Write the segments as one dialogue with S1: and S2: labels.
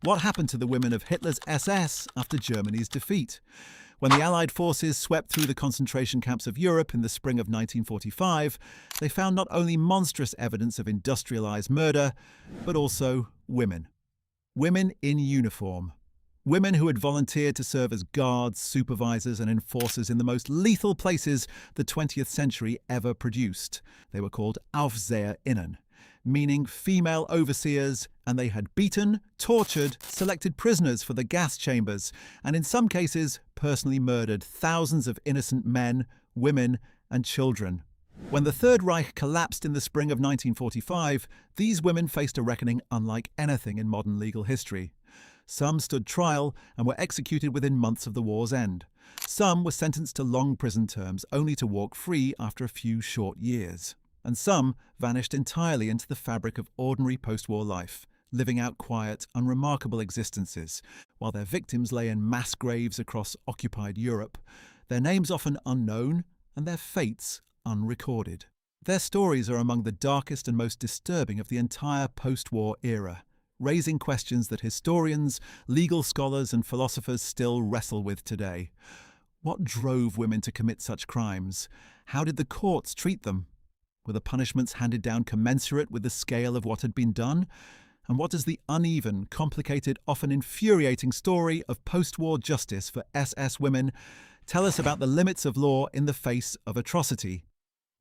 S1: What happened to the women of Hitler's SS after Germany's defeat? When the Allied forces swept through the concentration camps of Europe in the spring of 1945, they found not only monstrous evidence of industrialized murder, but also women. Women in uniform. Women who had volunteered to serve as guards, supervisors and enforcers in the most lethal places the 20th century ever produced. They were called Aufseherinnen, meaning female overseers, and they had beaten, tortured, selected prisoners for the gas chambers, and in some cases personally murdered thousands of innocent men, women and children. When the Third Reich collapsed in the spring of 1945, these women faced a reckoning unlike anything in modern legal history. Some stood trial and were executed within months of the war's end. Some were sentenced to long prison terms only to walk free after a few short years. And some vanished entirely into the fabric of ordinary post-war life, living out quiet, unremarkable existences, while their victims lay in mass graves across occupied Europe, their names often unknown and their fates unrecorded. Their stories are among the darkest and most disturbing of the entire post-war era, raising questions that historians, legal scholars and philosophers still wrestle with today. What drove women to commit such crimes? How did the courts treat them? Were the punishments handed down commensurate with the scale of what had been done? And what does the uneven, complicated, often infuriating story of post-war justice for SS women tell us about the limits of law in the face of atrocity?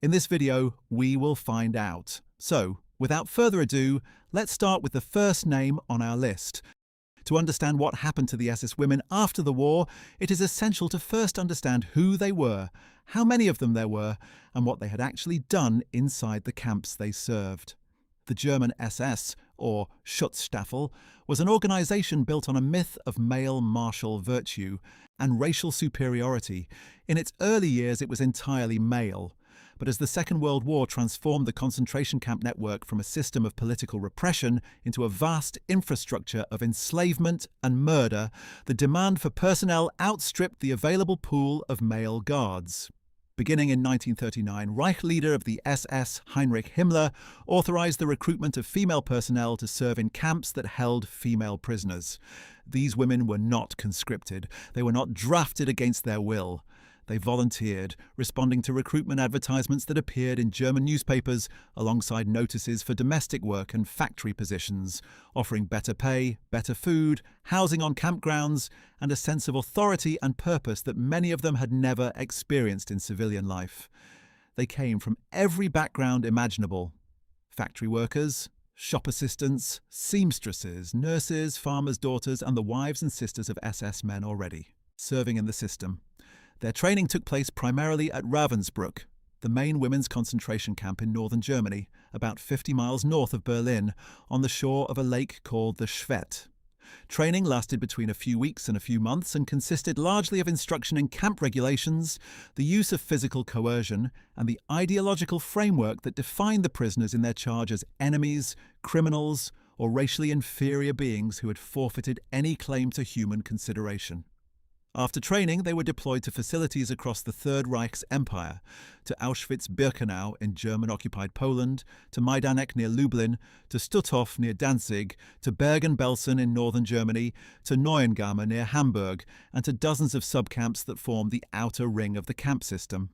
S1: In this video, we will find out. So, without further ado, let's start with the first name on our list. To understand what happened to the SS women after the war, it is essential to first understand who they were, how many of them there were, and what they had actually done inside the camps they served. The German SS, or Schutzstaffel, was an organization built on a myth of male martial virtue and racial superiority. In its early years, it was entirely male. But as the Second World War transformed the concentration camp network from a system of political repression into a vast infrastructure of enslavement and murder, the demand for personnel outstripped the available pool of male guards. Beginning in 1939, Reich leader of the SS, Heinrich Himmler, authorized the recruitment of female personnel to serve in camps that held female prisoners. These women were not conscripted. They were not drafted against their will. They volunteered, responding to recruitment advertisements that appeared in German newspapers alongside notices for domestic work and factory positions, offering better pay, better food, housing on campgrounds, and a sense of authority and purpose that many of them had never experienced in civilian life. They came from every background imaginable: factory workers, shop assistants, seamstresses, nurses, farmers' daughters, and the wives and sisters of SS men already serving in the system. Their training took place primarily at Ravensbrück, the main women's concentration camp in northern Germany, about 50 miles north of Berlin, on the shore of a lake called the Schwett. Training lasted between a few weeks and a few months and consisted largely of instruction in camp regulations, the use of physical coercion, and the ideological framework that defined the prisoners in their charge as enemies, criminals, or racially inferior beings who had forfeited any claim to human consideration. After training, they were deployed to facilities across the Third Reich's empire, to Auschwitz-Birkenau in German-occupied Poland, to Majdanek near Lublin, to Stutthof near Danzig, to Bergen-Belsen in northern Germany, to Neuengamme near Hamburg, and to dozens of subcamps that formed the outer ring of the camp system.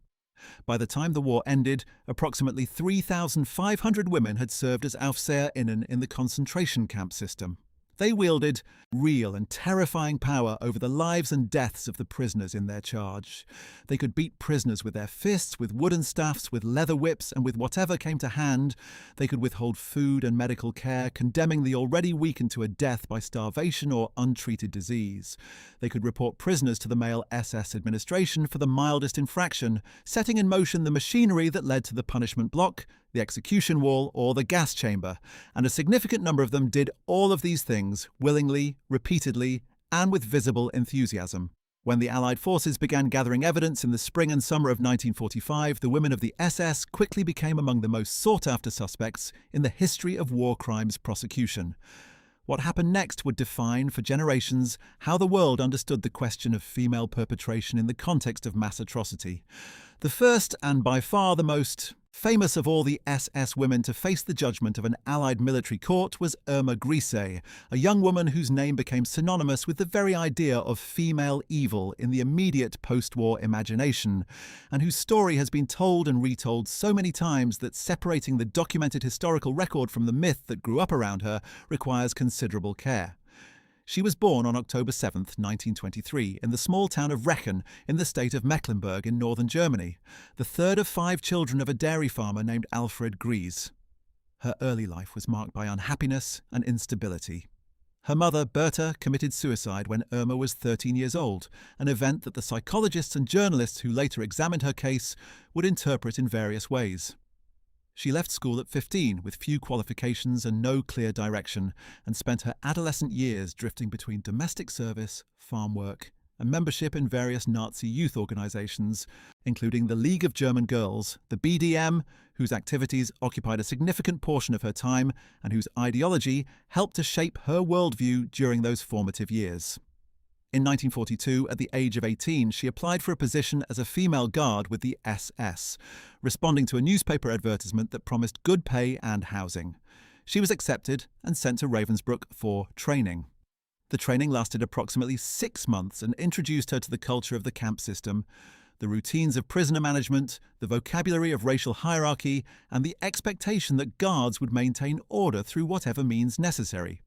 S1: By the time the war ended, approximately 3,500 women had served as Aufseherinnen in the concentration camp system. They wielded real and terrifying power over the lives and deaths of the prisoners in their charge. They could beat prisoners with their fists, with wooden staffs, with leather whips, and with whatever came to hand. They could withhold food and medical care, condemning the already weakened to a death by starvation or untreated disease. They could report prisoners to the male SS administration for the mildest infraction, setting in motion the machinery that led to the punishment block, the execution wall, or the gas chamber, and a significant number of them did all of these things willingly, repeatedly, and with visible enthusiasm. When the Allied forces began gathering evidence in the spring and summer of 1945, the women of the SS quickly became among the most sought-after suspects in the history of war crimes prosecution. What happened next would define for generations how the world understood the question of female perpetration in the context of mass atrocity. The first, and by far the most famous of all the SS women to face the judgment of an Allied military court, was Irma Grese, a young woman whose name became synonymous with the very idea of female evil in the immediate post-war imagination, and whose story has been told and retold so many times that separating the documented historical record from the myth that grew up around her requires considerable care. She was born on October 7, 1923, in the small town of Rechen in the state of Mecklenburg in northern Germany, the third of 5 children of a dairy farmer named Irma Grese. Her early life was marked by unhappiness and instability. Her mother, Berta, committed suicide when Irma was 13 years old, an event that the psychologists and journalists who later examined her case would interpret in various ways. She left school at 15 with few qualifications and no clear direction, and spent her adolescent years drifting between domestic service, farm work, and membership in various Nazi youth organizations, including the League of German Girls, the BDM, whose activities occupied a significant portion of her time and whose ideology helped to shape her worldview during those formative years. In 1942, at the age of 18, she applied for a position as a female guard with the SS, responding to a newspaper advertisement that promised good pay and housing. She was accepted and sent to Ravensbrück for training. The training lasted approximately 6 months and introduced her to the culture of the camp system, the routines of prisoner management, the vocabulary of racial hierarchy, and the expectation that guards would maintain order through whatever means necessary.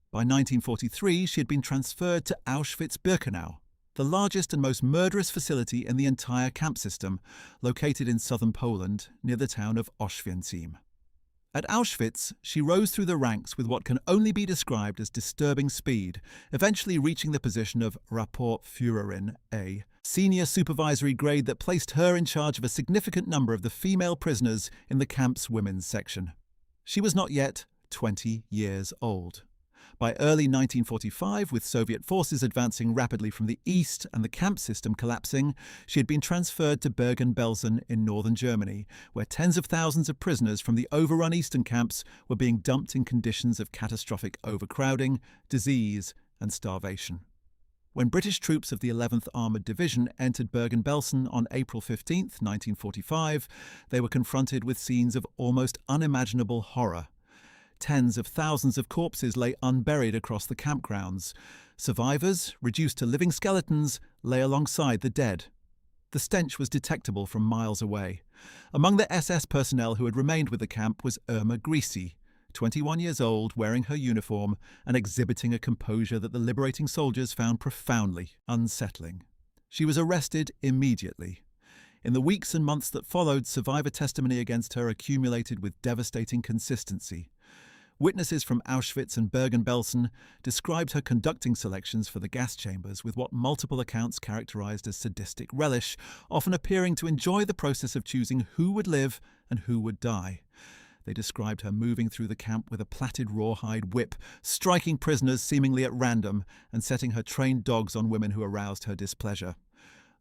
S1: By 1943, she had been transferred to Auschwitz-Birkenau, the largest and most murderous facility in the entire camp system, located in southern Poland near the town of Oświęcim. At Auschwitz, she rose through the ranks with what can only be described as disturbing speed, eventually reaching the position of Rapportführerin, a senior supervisory grade that placed her in charge of a significant number of the female prisoners in the camp's women's section. She was not yet 20 years old. By early 1945, with Soviet forces advancing rapidly from the east and the camp system collapsing, she had been transferred to Bergen-Belsen in northern Germany, where tens of thousands of prisoners from the overrun eastern camps were being dumped in conditions of catastrophic overcrowding, disease, and starvation. When British troops of the 11th Armoured Division entered Bergen-Belsen on April 15, 1945, they were confronted with scenes of almost unimaginable horror. Tens of thousands of corpses lay unburied across the campgrounds. Survivors, reduced to living skeletons, lay alongside the dead. The stench was detectable from miles away. Among the SS personnel who had remained with the camp was Irma Grese, 21 years old, wearing her uniform and exhibiting a composure that the liberating soldiers found profoundly unsettling. She was arrested immediately. In the weeks and months that followed, survivor testimony against her accumulated with devastating consistency. Witnesses from Auschwitz and Bergen-Belsen described her conducting selections for the gas chambers with what multiple accounts characterized as sadistic relish, often appearing to enjoy the process of choosing who would live and who would die. They described her moving through the camp with a plaited rawhide whip, striking prisoners seemingly at random, and setting her trained dogs on women who aroused her displeasure.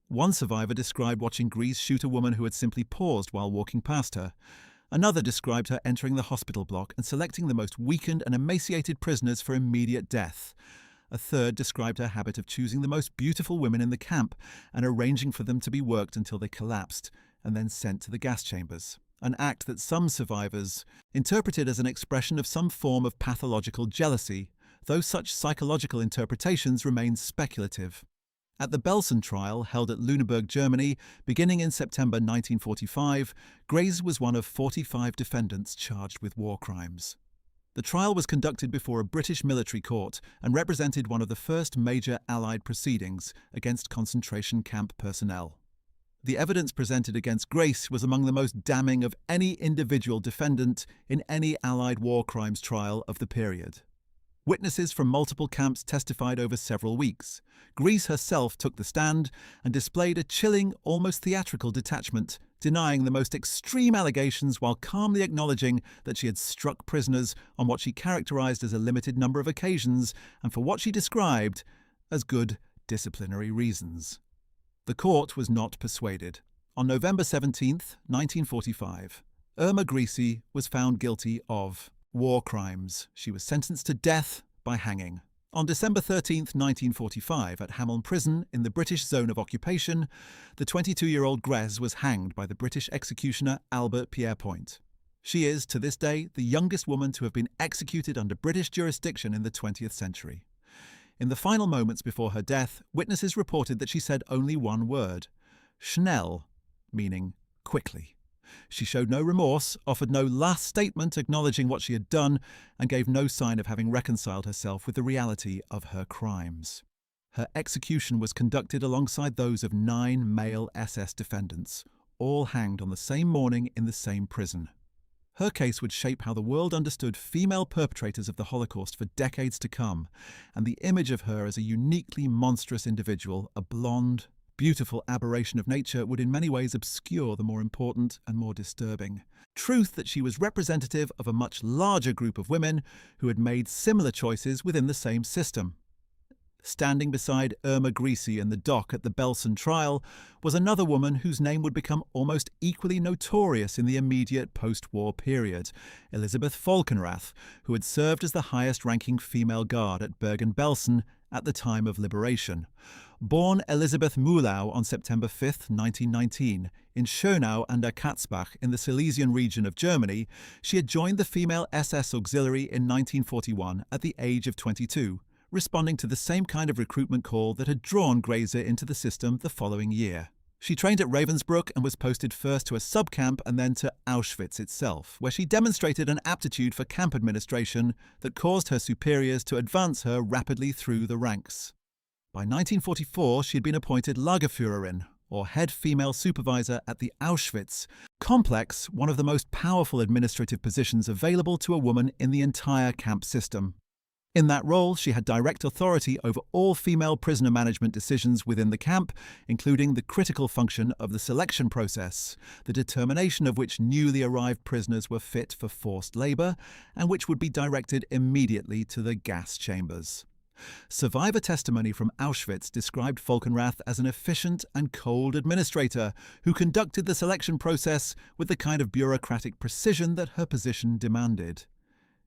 S1: One survivor described watching Grese shoot a woman who had simply paused while walking past her. Another described her entering the hospital block and selecting the most weakened and emaciated prisoners for immediate death. A third described her habit of choosing the most beautiful women in the camp and arranging for them to be worked until they collapsed and then sent to the gas chambers, an act that some survivors interpreted as an expression of some form of pathological jealousy, though such psychological interpretations remain speculative. At the Belsen trial, held at Lüneburg, Germany, beginning in September 1945, Grese was one of 45 defendants charged with war crimes. The trial was conducted before a British military court and represented one of the first major Allied proceedings against concentration camp personnel. The evidence presented against Grese was among the most damning of any individual defendant in any Allied war crimes trial of the period. Witnesses from multiple camps testified over several weeks. Grese herself took the stand and displayed a chilling, almost theatrical detachment, denying the most extreme allegations while calmly acknowledging that she had struck prisoners on what she characterized as a limited number of occasions and for what she described as good disciplinary reasons. The court was not persuaded. On November 17, 1945, Irma Grese was found guilty of war crimes. She was sentenced to death by hanging. On December 13, 1945, at Hameln Prison in the British zone of occupation, the 22-year-old Grese was hanged by the British executioner Albert Pierrepoint. She is, to this day, the youngest woman to have been executed under British jurisdiction in the 20th century. In the final moments before her death, witnesses reported that she said only one word, schnell, meaning quickly. She showed no remorse, offered no last statement acknowledging what she had done, and gave no sign of having reconciled herself with the reality of her crimes. Her execution was conducted alongside those of 9 male SS defendants, all hanged on the same morning in the same prison. Her case would shape how the world understood female perpetrators of the Holocaust for decades to come, and the image of her as a uniquely monstrous individual, a blonde, beautiful aberration of nature, would in many ways obscure the more important and more disturbing truth that she was representative of a much larger group of women who had made similar choices within the same system. Standing beside Irma Grese in the dock at the Belsen trial was another woman whose name would become almost equally notorious in the immediate post-war period, Elisabeth Falconrath, who had served as the highest-ranking female guard at Bergen-Belsen at the time of liberation. Born Elisabeth Mühlau on September 5, 1919, in Schönau an der Katzbach in the Silesian region of Germany, she had joined the female SS auxiliary in 1941 at the age of 22, responding to the same kind of recruitment call that had drawn Grese into the system the following year. She trained at Ravensbrück and was posted first to a subcamp and then to Auschwitz itself, where she demonstrated an aptitude for camp administration that caused her superiors to advance her rapidly through the ranks. By 1944, she had been appointed Lagerführerin, or head female supervisor at the Auschwitz complex, one of the most powerful administrative positions available to a woman in the entire camp system. In that role, she had direct authority over all female prisoner management decisions within the camp, including the critical function of the selection process, the determination of which newly arrived prisoners were fit for forced labour, and which would be directed immediately to the gas chambers. Survivor testimony from Auschwitz described Falconrath as an efficient and cold administrator who conducted the selection process with the kind of bureaucratic precision that her position demanded.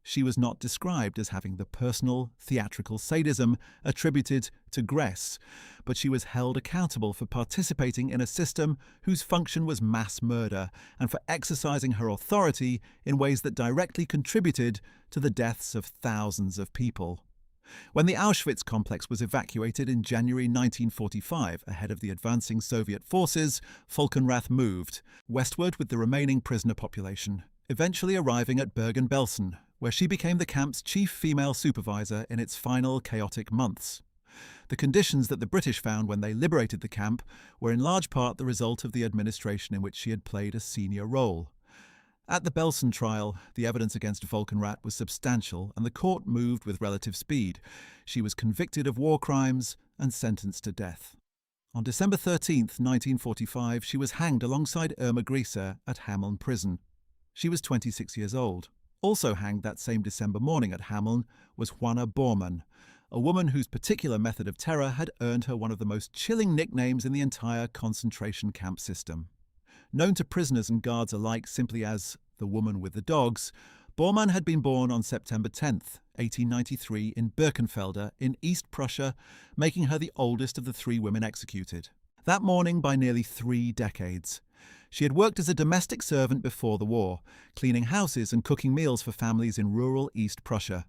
S1: She was not described as having the personal, theatrical sadism attributed to Grese, but she was held accountable for participating in a system whose function was mass murder and for exercising her authority in ways that directly contributed to the deaths of thousands of people. When the Auschwitz complex was evacuated in January 1945 ahead of the advancing Soviet forces, Falconrath moved westward with the remaining prisoner population, eventually arriving at Bergen-Belsen, where she became the camp's chief female supervisor in its final chaotic months. The conditions that the British found when they liberated the camp were in large part the result of the administration in which she had played a senior role. At the Belsen trial, the evidence against Falconrath was substantial and the court moved with relative speed. She was convicted of war crimes and sentenced to death. On December 13, 1945, she was hanged alongside Irma Grese at Hameln Prison. She was 26 years old. Also hanged that same December morning at Hameln was Juana Bormann, a woman whose particular method of terror had earned her one of the most chilling nicknames in the entire concentration camp system. Known to prisoners and guards alike simply as the woman with the dogs, Bormann had been born on September 10, 1893 in Birkenfelde in East Prussia, making her the oldest of the 3 women executed. That morning by nearly 3 decades. She had worked as a domestic servant before the war, cleaning houses and cooking meals for families in rural East Prussia,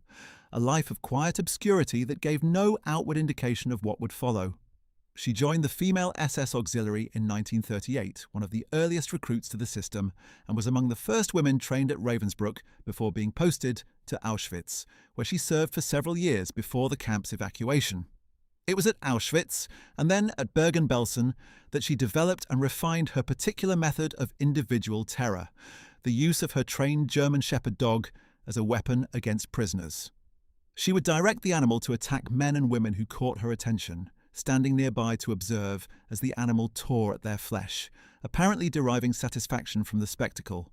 S1: a life of quiet obscurity that gave no outward indication of what would follow. She joined the female SS auxiliary in 1938, one of the earliest recruits to the system, and was among the first women trained at Ravensbrück before being posted to Auschwitz, where she served for several years before the camp's evacuation. It was at Auschwitz, and then at Bergen-Belsen, that she developed and refined her particular method of individual terror, the use of her trained German Shepherd dog as a weapon against prisoners. She would direct the animal to attack men and women who caught her attention, standing nearby to observe as the animal tore at their flesh, apparently deriving satisfaction from the spectacle.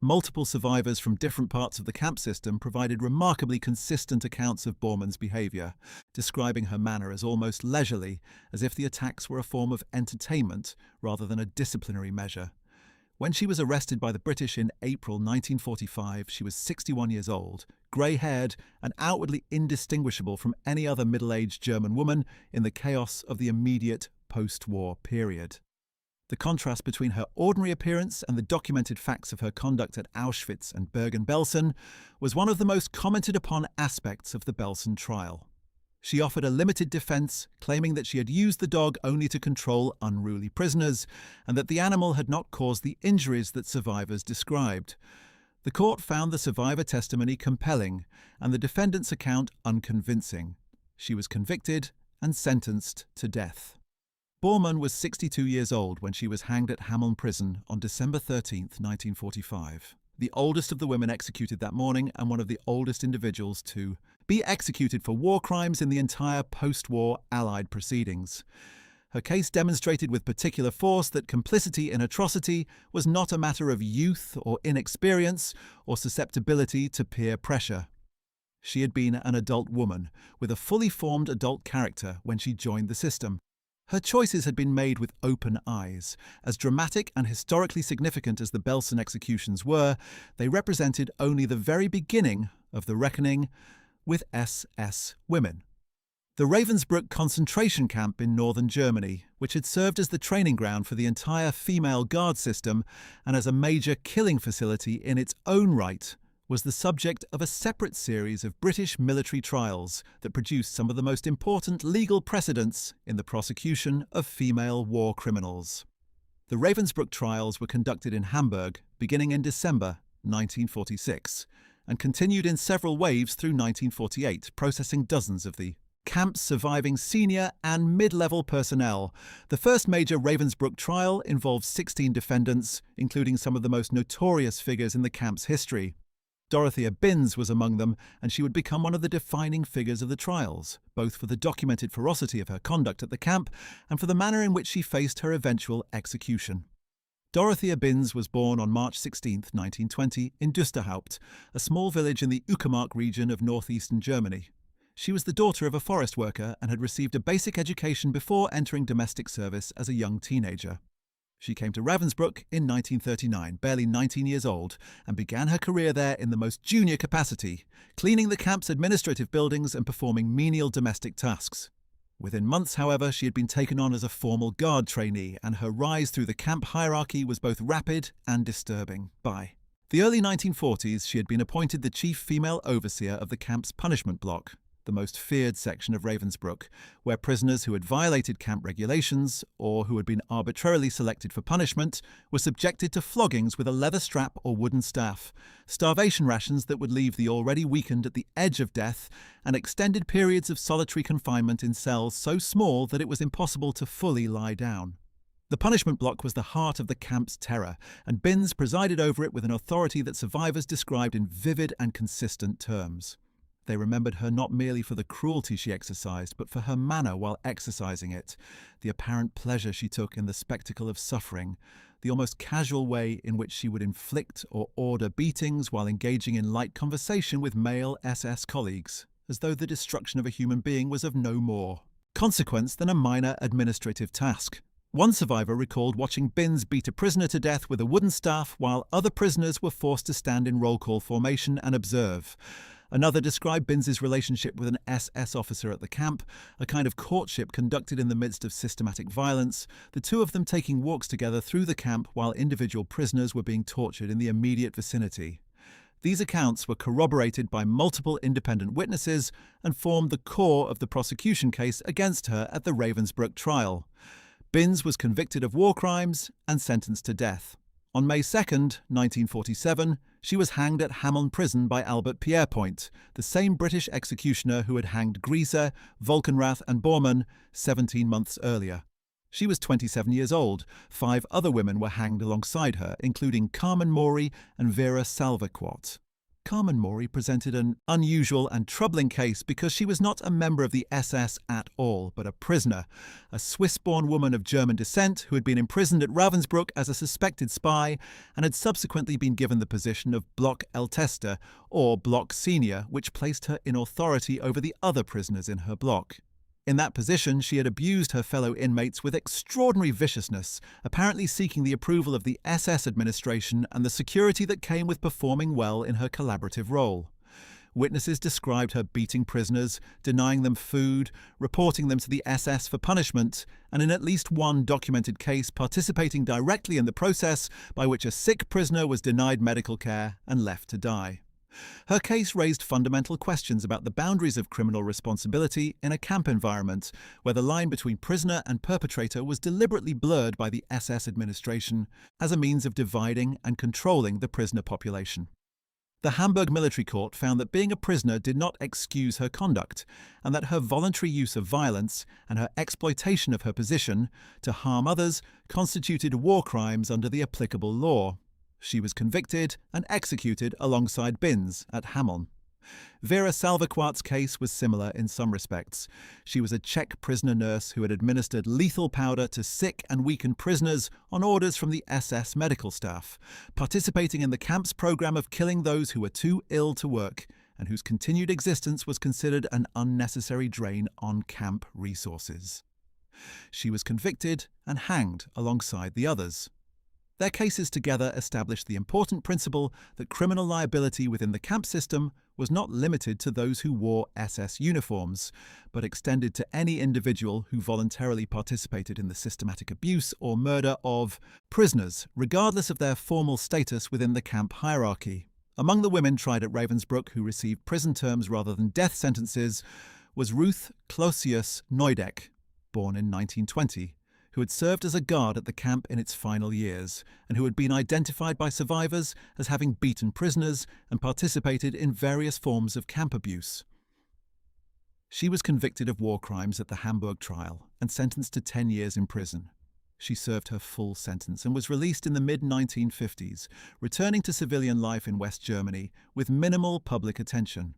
S1: Multiple survivors from different parts of the camp system provided remarkably consistent accounts of Bormann's behaviour, describing her manner as almost leisurely, as if the attacks were a form of entertainment rather than a disciplinary measure. When she was arrested by the British in April 1945, she was 61 years old, grey-haired and outwardly indistinguishable from any other middle-aged German woman in the chaos of the immediate post-war period. The contrast between her ordinary appearance and the documented facts of her conduct at Auschwitz and Bergen-Belsen was one of the most commented upon aspects of the Belsen trial. She offered a limited defence, claiming that she had used the dog only to control unruly prisoners, and that the animal had not caused the injuries that survivors described. The court found the survivor testimony compelling, and the defendant's account unconvincing. She was convicted and sentenced to death. Borman was 62 years old when she was hanged at Hameln Prison on December 13, 1945. The oldest of the women executed that morning and one of the oldest individuals to be executed for war crimes in the entire post-war Allied proceedings. Her case demonstrated with particular force that complicity in atrocity was not a matter of youth or inexperience or susceptibility to peer pressure. She had been an adult woman with a fully formed adult character when she joined the system. Her choices had been made with open eyes. As dramatic and historically significant as the Belsen executions were, they represented only the very beginning of the reckoning with SS women. The Ravensbrück concentration camp in northern Germany, which had served as the training ground for the entire female guard system and as a major killing facility in its own right, was the subject of a separate series of British military trials that produced some of the most important legal precedents in the prosecution of female war criminals. The Ravensbrück trials were conducted in Hamburg beginning in December 1946 and continued in several waves through 1948, processing dozens of the camp's surviving senior and mid-level personnel. The first major Ravensbrück trial involved 16 defendants, including some of the most notorious figures in the camp's history. Dorothea Binz was among them, and she would become one of the defining figures of the trials, both for the documented ferocity of her conduct at the camp and for the manner in which she faced her eventual execution. Dorothea Binz was born on March 16, 1920, in Düsterhaupt, a small village in the Uckermark region of northeastern Germany. She was the daughter of a forest worker and had received a basic education before entering domestic service as a young teenager. She came to Ravensbrück in 1939, barely 19 years old, and began her career there in the most junior capacity, cleaning the camp's administrative buildings and performing menial domestic tasks. Within months, however, she had been taken on as a formal guard trainee, and her rise through the camp hierarchy was both rapid and disturbing. By the early 1940s, she had been appointed the chief female overseer of the camp's punishment block, the most feared section of Ravensbrück, where prisoners who had violated camp regulations or who had been arbitrarily selected for punishment were subjected to floggings with a leather strap or wooden staff, starvation rations that would leave the already weakened at the edge of death, and extended periods of solitary confinement in cells so small that it was impossible to fully lie down. The punishment block was the heart of the camp's terror, and Binz presided over it with an authority that survivors described in vivid and consistent terms. They remembered her not merely for the cruelty she exercised, but for her manner while exercising it, the apparent pleasure she took in the spectacle of suffering, the almost casual way in which she would inflict or order beatings while engaging in light conversation with male SS colleagues, as though the destruction of a human being was of no more consequence than a minor administrative task. One survivor recalled watching Binz beat a prisoner to death with a wooden staff while other prisoners were forced to stand in roll call formation and observe. Another described Binz's relationship with an SS officer at the camp, a kind of courtship conducted in the midst of systematic violence, the two of them taking walks together through the camp while individual prisoners were being tortured in the immediate vicinity. These accounts were corroborated by multiple independent witnesses and formed the core of the prosecution case against her at the Ravensbrück trial. Binz was convicted of war crimes and sentenced to death. On May 2, 1947, she was hanged at Hameln Prison by Albert Pierrepoint, the same British executioner who had hanged Grese, Falconrath and Borman 17 months earlier. She was 27 years old. 5 other women were hanged alongside her, including Carmen Mori and Vera Salvaquot. Carmen Mori presented an unusual and troubling case because she was not a member of the SS at all, but a prisoner, a Swiss-born woman of German descent who had been imprisoned at Ravensbrück as a suspected spy and had subsequently been given the position of Block Älteste, or Block Senior, which placed her in authority over the other prisoners in her block. In that position, she had abused her fellow inmates with extraordinary viciousness, apparently seeking the approval of the SS administration and the security that came with performing well in her collaborative role. Witnesses described her beating prisoners, denying them food, reporting them to the SS for punishment, and in at least one documented case participating directly in the process by which a sick prisoner was denied medical care and left to die. Her case raised fundamental questions about the boundaries of criminal responsibility in a camp environment, where the line between prisoner and perpetrator was deliberately blurred by the SS administration as a means of dividing and controlling the prisoner population. The Hamburg military court found that being a prisoner did not excuse her conduct, and that her voluntary use of violence and her exploitation of her position to harm others constituted war crimes under the applicable law. She was convicted and executed alongside Binz at Hameln. Vera Salvaquart's case was similar in some respects. She was a Czech prisoner nurse who had administered lethal powder to sick and weakened prisoners on orders from the SS medical staff, participating in the camp's program of killing those who were too ill to work, and whose continued existence was considered an unnecessary drain on camp resources. She was convicted and hanged alongside the others. Their cases together established the important principle that criminal liability within the camp system was not limited to those who wore SS uniforms, but extended to any individual who voluntarily participated in the systematic abuse or murder of prisoners, regardless of their formal status within the camp hierarchy. Among the women tried at Ravensbrück who received prison terms rather than death sentences was Ruth Closius Neudeck, born in 1920, who had served as a guard at the camp in its final years, and who had been identified by survivors as having beaten prisoners and participated in various forms of camp abuse. She was convicted of war crimes at the Hamburg trial and sentenced to 10 years in prison. She served her full sentence and was released in the mid-1950s, returning to civilian life in West Germany with minimal public attention.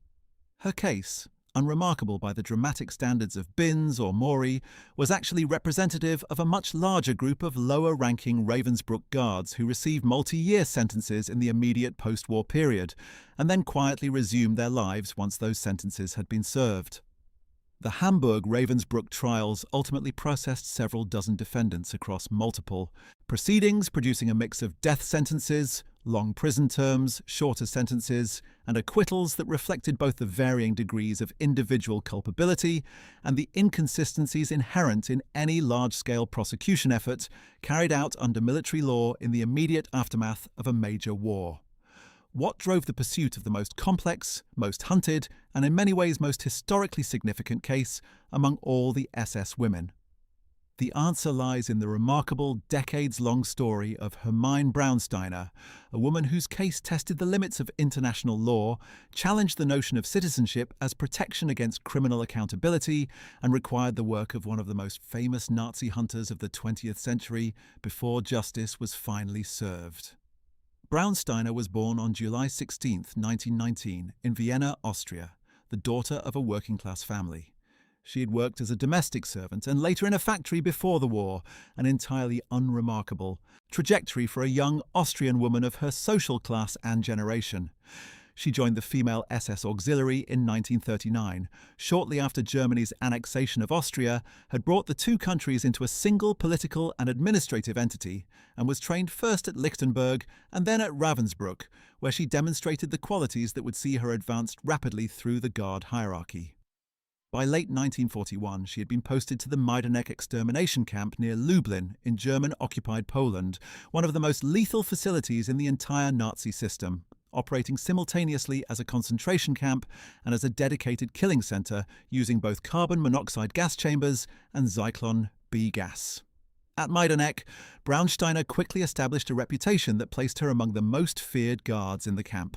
S1: Her case, unremarkable by the dramatic standards of Binz or Maury, was actually representative of a much larger group of lower-ranking Ravensbrück guards who received multi-year sentences in the immediate post-war period, and then quietly resumed their lives once those sentences had been served. The Hamburg-Ravensbrück trials ultimately processed several dozen defendants across multiple proceedings, producing a mix of death sentences, long prison terms, shorter sentences, and acquittals that reflected both the varying degrees of individual culpability and the inconsistencies inherent in any large-scale prosecution effort carried out under military law in the immediate aftermath of a major war. What drove the pursuit of the most complex, most hunted, and in many ways most historically significant case among all the SS women? The answer lies in the remarkable decades-long story of Hermine Braun, a woman whose case tested the limits of international law, challenged the notion of citizenship as protection against criminal accountability, and required the work of one of the most famous Nazi hunters of the 20th century before justice was finally served. Braunsteiner was born on July 16, 1919, in Vienna, Austria, the daughter of a working-class family. She had worked as a domestic servant and later in a factory before the war, an entirely unremarkable trajectory for a young Austrian woman of her social class and generation. She joined the female SS Auxiliary in 1939, shortly after Germany's annexation of Austria had brought the two countries into a single political and administrative entity, and was trained first at Lichtenberg and then at Ravensbrück, where she demonstrated the qualities that would see her advance rapidly through the guard hierarchy. By late 1941, she had been posted to the Majdanek extermination camp near Lublin in German-occupied Poland, one of the most lethal facilities in the entire Nazi system, operating simultaneously as a concentration camp and as a dedicated killing centre using both carbon monoxide gas chambers and Zyklon B gas. At Majdanek, Braunsteiner quickly established a reputation that placed her among the most feared guards in the camp.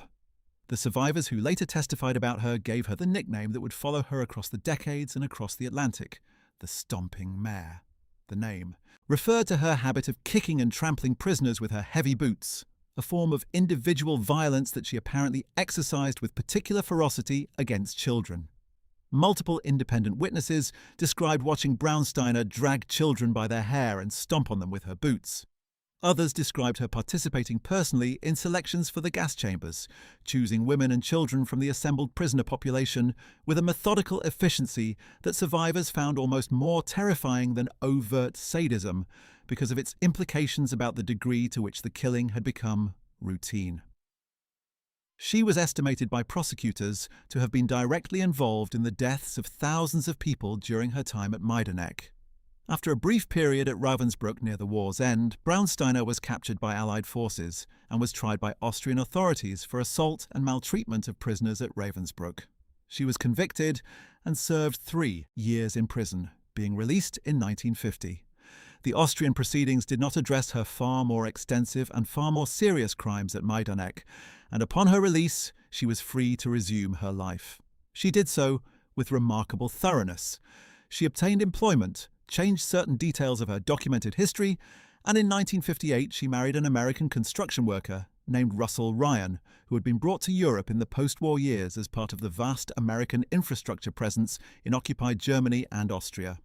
S1: The survivors who later testified about her gave her the nickname that would follow her across the decades and across the Atlantic, the Stomping Mare. The name referred to her habit of kicking and trampling prisoners with her heavy boots, a form of individual violence that she apparently exercised with particular ferocity against children. Multiple independent witnesses described watching Braunsteiner drag children by their hair and stomp on them with her boots. Others described her participating personally in selections for the gas chambers, choosing women and children from the assembled prisoner population with a methodical efficiency that survivors found almost more terrifying than overt sadism because of its implications about the degree to which the killing had become routine. She was estimated by prosecutors to have been directly involved in the deaths of thousands of people during her time at Majdanek. After a brief period at Ravensbrück near the war's end, Braunsteiner was captured by Allied forces and was tried by Austrian authorities for assault and maltreatment of prisoners at Ravensbrück. She was convicted and served 3 years in prison, being released in 1950. The Austrian proceedings did not address her far more extensive and far more serious crimes at Majdanek, and upon her release, she was free to resume her life. She did so with remarkable thoroughness. She obtained employment, changed certain details of her documented history, and in 1958 she married an American construction worker named Russell Ryan, who had been brought to Europe in the post-war years as part of the vast American infrastructure presence in occupied Germany and Austria.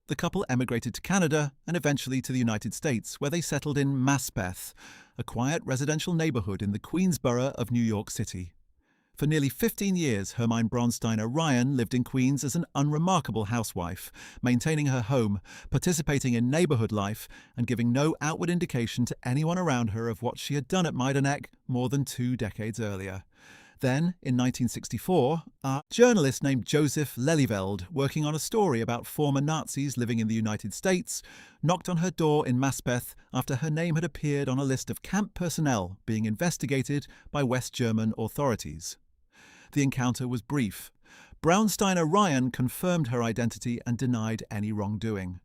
S1: The couple emigrated to Canada and eventually to the United States, where they settled in Maspeth, a quiet residential neighborhood in the Queensborough of New York City. For nearly 15 years, Hermine Braunsteiner Ryan lived in Queens as an unremarkable housewife, maintaining her home, participating in neighborhood life, and giving no outward indication to anyone around her of what she had done at Majdanek more than 2 decades earlier. Then, in 1964, a journalist named Joseph Lelyveld, working on a story about former Nazis living in the United States, knocked on her door in Maspeth after her name had appeared on a list of camp personnel being investigated by West German authorities. The encounter was brief. Braunsteiner Ryan confirmed her identity and denied any wrongdoing.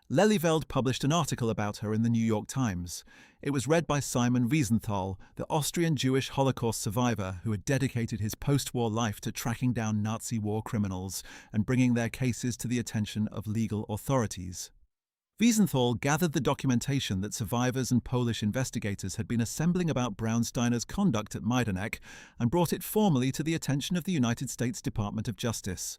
S1: Lelyveld published an article about her in the New York Times. It was read by Simon Wiesenthal, the Austrian Jewish Holocaust survivor who had dedicated his post-war life to tracking down Nazi war criminals and bringing their cases to the attention of legal authorities. Wiesenthal gathered the documentation that survivors and Polish investigators had been assembling about Braunsteiner's conduct at Majdanek and brought it formally to the attention of the United States Department of Justice.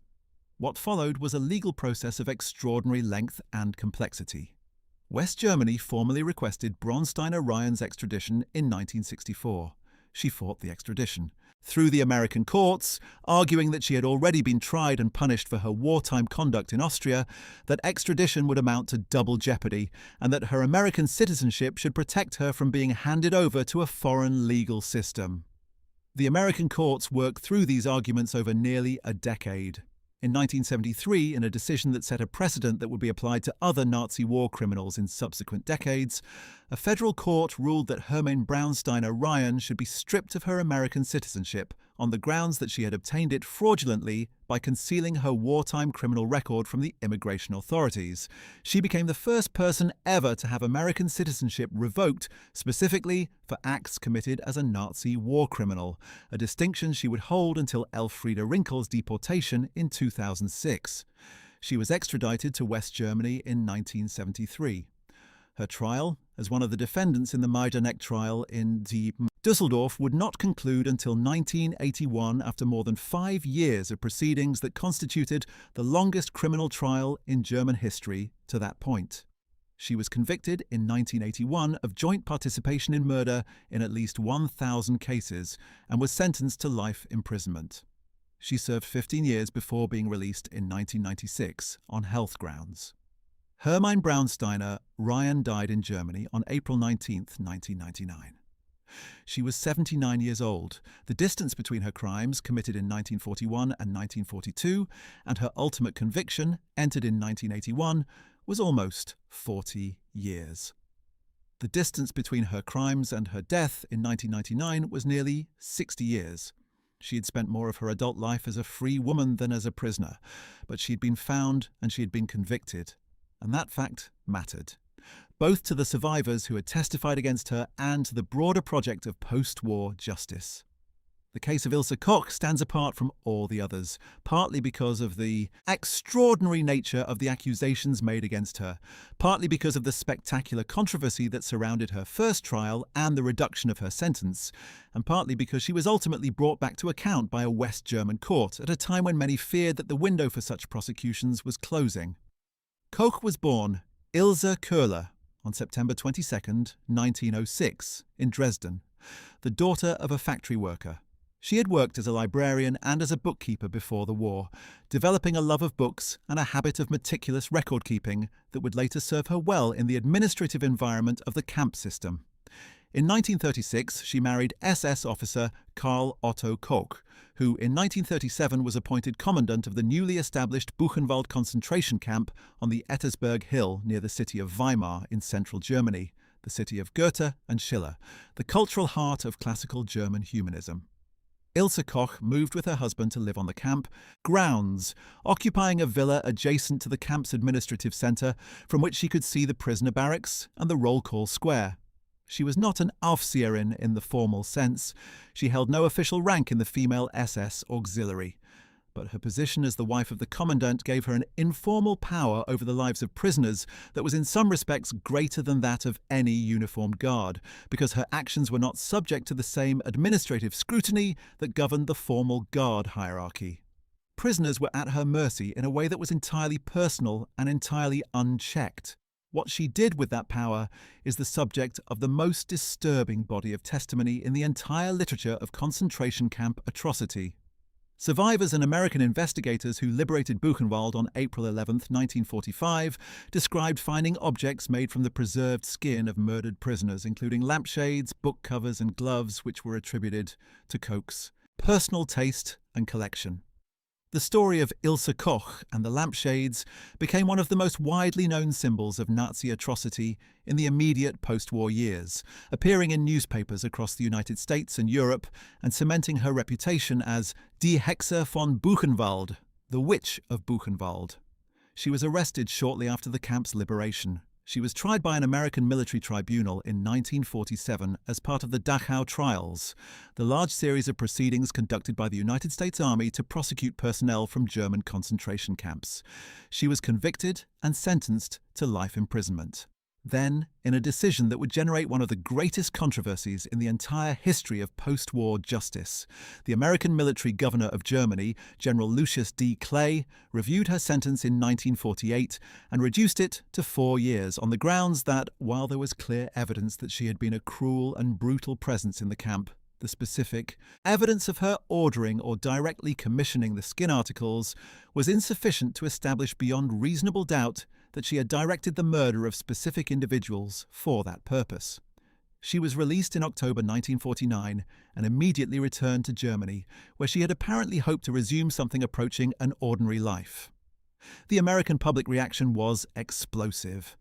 S1: What followed was a legal process of extraordinary length and complexity. West Germany formally requested Braunsteiner Ryan's extradition in 1964. She fought the extradition through the American courts, arguing that she had already been tried and punished for her wartime conduct in Austria, that extradition would amount to double jeopardy, and that her American citizenship should protect her from being handed over to a foreign legal system. The American courts worked through these arguments over nearly a decade. In 1973, in a decision that set a precedent that would be applied to other Nazi war criminals in subsequent decades, a federal court ruled that Hermine Braunsteiner Ryan should be stripped of her American citizenship on the grounds that she had obtained it fraudulently by concealing her wartime criminal record from the immigration authorities. She became the first person ever to have American citizenship revoked specifically for acts committed as a Nazi war criminal, a distinction she would hold until Elfriede Rinkel's deportation in 2006. She was extradited to West Germany in 1973. Her trial, as one of the defendants in the Majdanek trial in Düsseldorf, would not conclude until 1981 after more than 5 years of proceedings that constituted the longest criminal trial in German history to that point. She was convicted in 1981 of joint participation in murder in at least 1,000 cases and was sentenced to life imprisonment. She served 15 years before being released in 1996 on health grounds. Hermine Braunsteiner Ryan died in Germany on April 19, 1999. She was 79 years old. The distance between her crimes, committed in 1941 and 1942, and her ultimate conviction, entered in 1981, was almost 40 years. The distance between her crimes and her death in 1999 was nearly 60 years. She had spent more of her adult life as a free woman than as a prisoner, but she had been found and she had been convicted. And that fact mattered, both to the survivors who had testified against her and to the broader project of post-war justice. The case of Ilse Koch stands apart from all the others, partly because of the extraordinary nature of the accusations made against her, partly because of the spectacular controversy that surrounded her first trial and the reduction of her sentence, and partly because she was ultimately brought back to account by a West German court at a time when many feared that the window for such prosecutions was closing. Koch was born Ilse Köhler on September 22, 1906, in Dresden, the daughter of a factory worker. She had worked as a librarian and as a bookkeeper before the war, developing a love of books and a habit of meticulous record-keeping that would later serve her well in the administrative environment of the camp system. In 1936, she married SS officer Karl Otto Koch, who in 1937 was appointed commandant of the newly established Buchenwald concentration camp on the Ettersberg Hill near the city of Weimar in central Germany, the city of Goethe and Schiller, the cultural heart of classical German humanism. Ilse Koch moved with her husband to live on the camp grounds, occupying a villa adjacent to the camp's administrative centre, from which she could see the prisoner barracks and the roll call square. She was not an Aufseherin in the formal sense. She held no official rank in the female SS auxiliary. But her position as the wife of the commandant gave her an informal power over the lives of prisoners that was in some respects greater than that of any uniformed guard, because her actions were not subject to the same administrative scrutiny that governed the formal guard hierarchy. Prisoners were at her mercy in a way that was entirely personal and entirely unchecked. What she did with that power is the subject of the most disturbing body of testimony in the entire literature of concentration camp atrocity. Survivors and American investigators who liberated Buchenwald on April 11, 1945, described finding objects made from the preserved skin of murdered prisoners, including lampshades, book covers and gloves, which were attributed to Koch's personal taste and collection. The story of Ilse Koch and the lampshades became one of the most widely known symbols of Nazi atrocity in the immediate post-war years, appearing in newspapers across the United States and Europe and cementing her reputation as Die Hexe von Buchenwald, the Witch of Buchenwald. She was arrested shortly after the camp's liberation. She was tried by an American military tribunal in 1947 as part of the Dachau trials, the large series of proceedings conducted by the United States Army to prosecute personnel from German concentration camps. She was convicted and sentenced to life imprisonment. Then, in a decision that would generate one of the greatest controversies in the entire history of post-war justice, the American military governor of Germany, General Lucius D. Clay, reviewed her sentence in 1948 and reduced it to 4 years on the grounds that, while there was clear evidence that she had been a cruel and brutal presence in the camp, the specific evidence of her ordering or directly commissioning the skin articles was insufficient to establish beyond reasonable doubt that she had directed the murder of specific individuals for that purpose. She was released in October 1949 and immediately returned to Germany, where she had apparently hoped to resume something approaching an ordinary life. The American public reaction was explosive.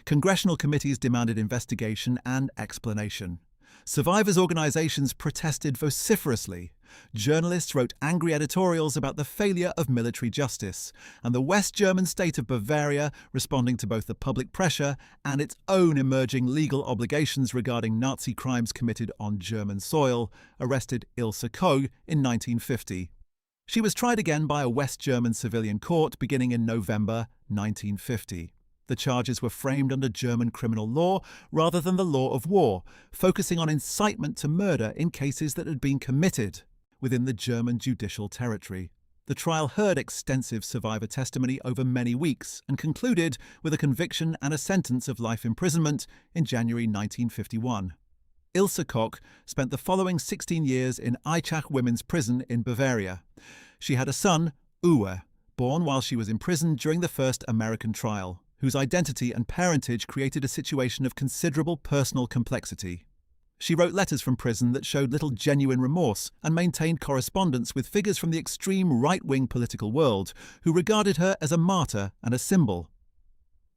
S1: Congressional committees demanded investigation and explanation. Survivors' organizations protested vociferously. Journalists wrote angry editorials about the failure of military justice, and the West German state of Bavaria, responding to both the public pressure and its own emerging legal obligations regarding Nazi crimes committed on German soil, arrested Ilse Koch in 1950. She was tried again by a West German civilian court beginning in November 1950. The charges were framed under German criminal law rather than the law of war, focusing on incitement to murder in cases that had been committed within the German judicial territory. The trial heard extensive survivor testimony over many weeks and concluded with a conviction and a sentence of life imprisonment in January 1951. Ilse Koch spent the following 16 years in Aichach Women's Prison in Bavaria. She had a son, Uwe, born while she was imprisoned during the first American trial, whose identity and parentage created a situation of considerable personal complexity. She wrote letters from prison that showed little genuine remorse and maintained correspondence with figures from the extreme right-wing political world who regarded her as a martyr and a symbol.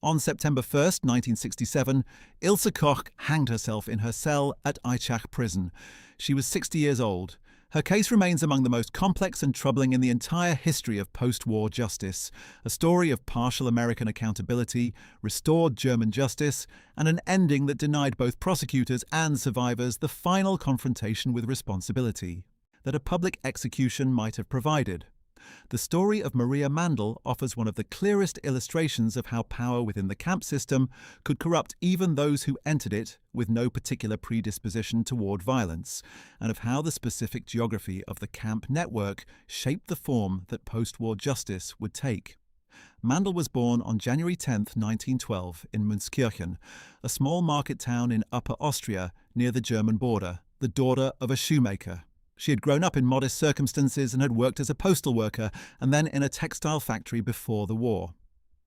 S1: On September 1, 1967, Ilse Koch hanged herself in her cell at Aichach prison. She was 60 years old. Her case remains among the most complex and troubling in the entire history of post-war justice, a story of partial American accountability, restored German justice, and an ending that denied both prosecutors and survivors the final confrontation with responsibility that a public execution might have provided. The story of Maria Mandl offers one of the clearest illustrations of how power within the camp system could corrupt even those who entered it with no particular predisposition toward violence, and of how the specific geography of the camp network shaped the form that post-war justice would take. Mandl was born on January 10, 1912, in Münzkirchen, a small market town in Upper Austria near the German border, the daughter of a shoemaker. She had grown up in modest circumstances and had worked as a postal worker and then in a textile factory before the war.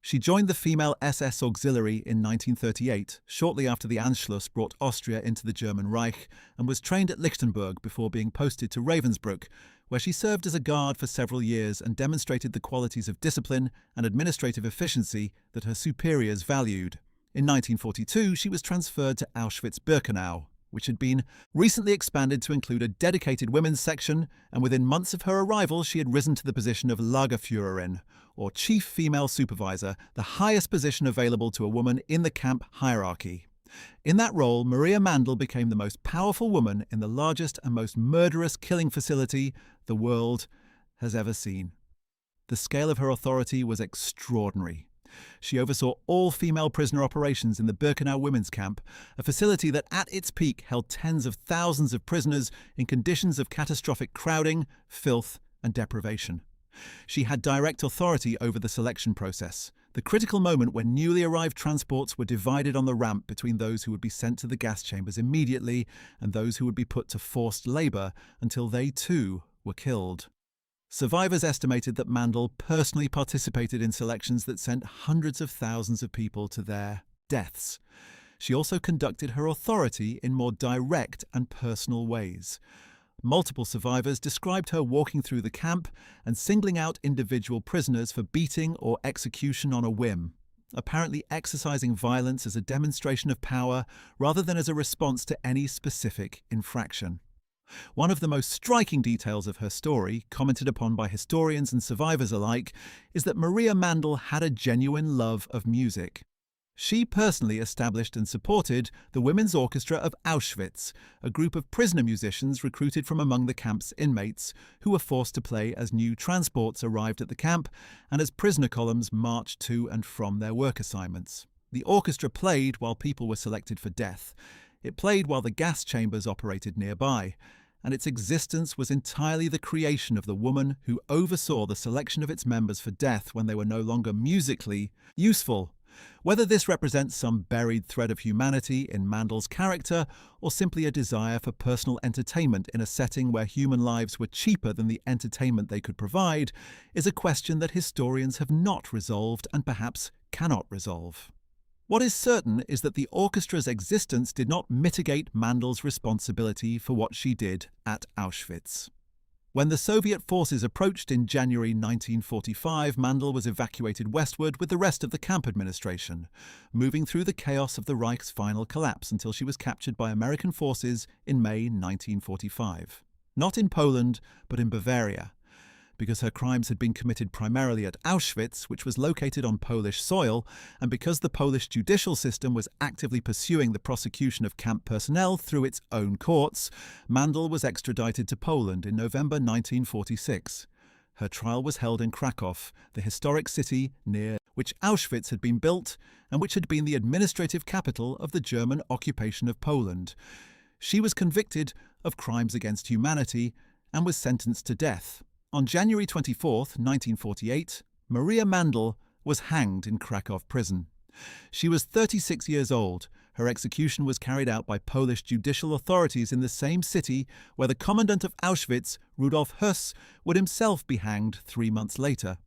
S1: She joined the female SS Auxiliary in 1938, shortly after the Anschluss brought Austria into the German Reich, and was trained at Lichtenberg before being posted to Ravensbrück, where she served as a guard for several years and demonstrated the qualities of discipline and administrative efficiency that her superiors valued. In 1942, she was transferred to Auschwitz-Birkenau, which had been recently expanded to include a dedicated women's section, and within months of her arrival she had risen to the position of Lagerführerin, or chief female supervisor, the highest position available to a woman in the camp hierarchy. In that role, Maria Mandl became the most powerful woman in the largest and most murderous killing facility the world has ever seen. The scale of her authority was extraordinary. She oversaw all female prisoner operations in the Birkenau women's camp, a facility that at its peak held tens of thousands of prisoners in conditions of catastrophic crowding, filth, and deprivation. She had direct authority over the selection process, the critical moment when newly arrived transports were divided on the ramp between those who would be sent to the gas chambers immediately and those who would be put to forced labour until they too were killed. Survivors estimated that Mandl personally participated in selections that sent hundreds of thousands of people to their deaths. She also conducted her authority in more direct and personal ways. Multiple survivors described her walking through the camp and singling out individual prisoners for beating or execution on a whim, apparently exercising violence as a demonstration of power rather than as a response to any specific infraction. One of the most striking details of her story, commented upon by historians and survivors alike, is that Maria Mandl had a genuine love of music. She personally established and supported the Women's Orchestra of Auschwitz, a group of prisoner musicians recruited from among the camp's inmates, who were forced to play as new transports arrived at the camp and as prisoner columns marched to and from their work assignments. The orchestra played while people were selected for death. It played while the gas chambers operated nearby, and its existence was entirely the creation of the woman who oversaw the selection of its members for death when they were no longer musically useful. Whether this represents some buried thread of humanity in Mandl's character or simply a desire for personal entertainment in a setting where human lives were cheaper than the entertainment they could provide, is a question that historians have not resolved and perhaps cannot resolve. What is certain is that the orchestra's existence did not mitigate Mandl's responsibility for what she did at Auschwitz. When the Soviet forces approached in January 1945, Mandl was evacuated westward with the rest of the camp administration, moving through the chaos of the Reich's final collapse until she was captured by American forces in May 1945. Not in Poland, but in Bavaria. Because her crimes had been committed primarily at Auschwitz, which was located on Polish soil, and because the Polish judicial system was actively pursuing the prosecution of camp personnel through its own courts, Mandl was extradited to Poland in November 1946. Her trial was held in Kraków, the historic city near which Auschwitz had been built and which had been the administrative capital of the German occupation of Poland. She was convicted of crimes against humanity and was sentenced to death. On January 24, 1948, Maria Mandl was hanged in Kraków prison. She was 36 years old. Her execution was carried out by Polish judicial authorities in the same city where the commandant of Auschwitz, Rudolf Höss, would himself be hanged 3 months later.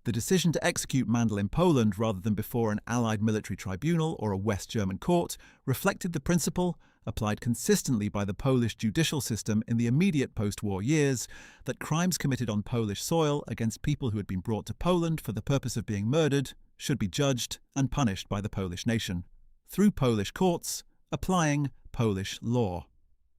S1: The decision to execute Mandl in Poland rather than before an Allied military tribunal or a West German court reflected the principle, applied consistently by the Polish judicial system in the immediate post-war years, that crimes committed on Polish soil against people who had been brought to Poland for the purpose of being murdered should be judged and punished by the Polish nation, through Polish courts, applying Polish law.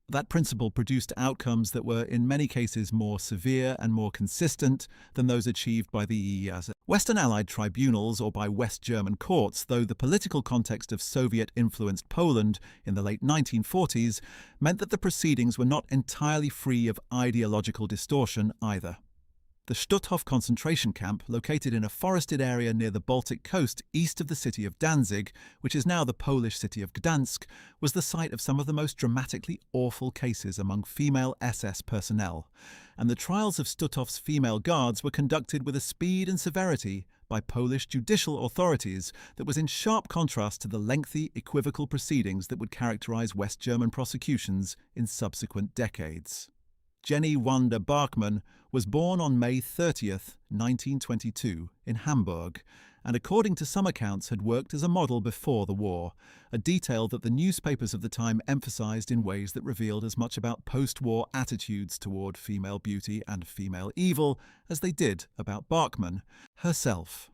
S1: That principle produced outcomes that were in many cases more severe and more consistent than those achieved by the Western Allied tribunals or by West German courts, though the political context of Soviet-influenced Poland in the late 1940s meant that the proceedings were not entirely free of ideological distortion either. The Stutthof concentration camp, located in a forested area near the Baltic coast east of the city of Danzig, which is now the Polish city of Gdansk, was the site of some of the most dramatically awful cases among female SS personnel, and the trials of Stutthof's female guards were conducted with a speed and severity by Polish judicial authorities that was in sharp contrast to the lengthy, equivocal proceedings that would characterize West German prosecutions in subsequent decades. Jenny Wanda Bachmann was born on May 30th, 1922, in Hamburg, and according to some accounts had worked as a model before the war, a detail that the newspapers of the time emphasized in ways that revealed as much about post-war attitudes toward female beauty and female evil as they did about Bachmann herself.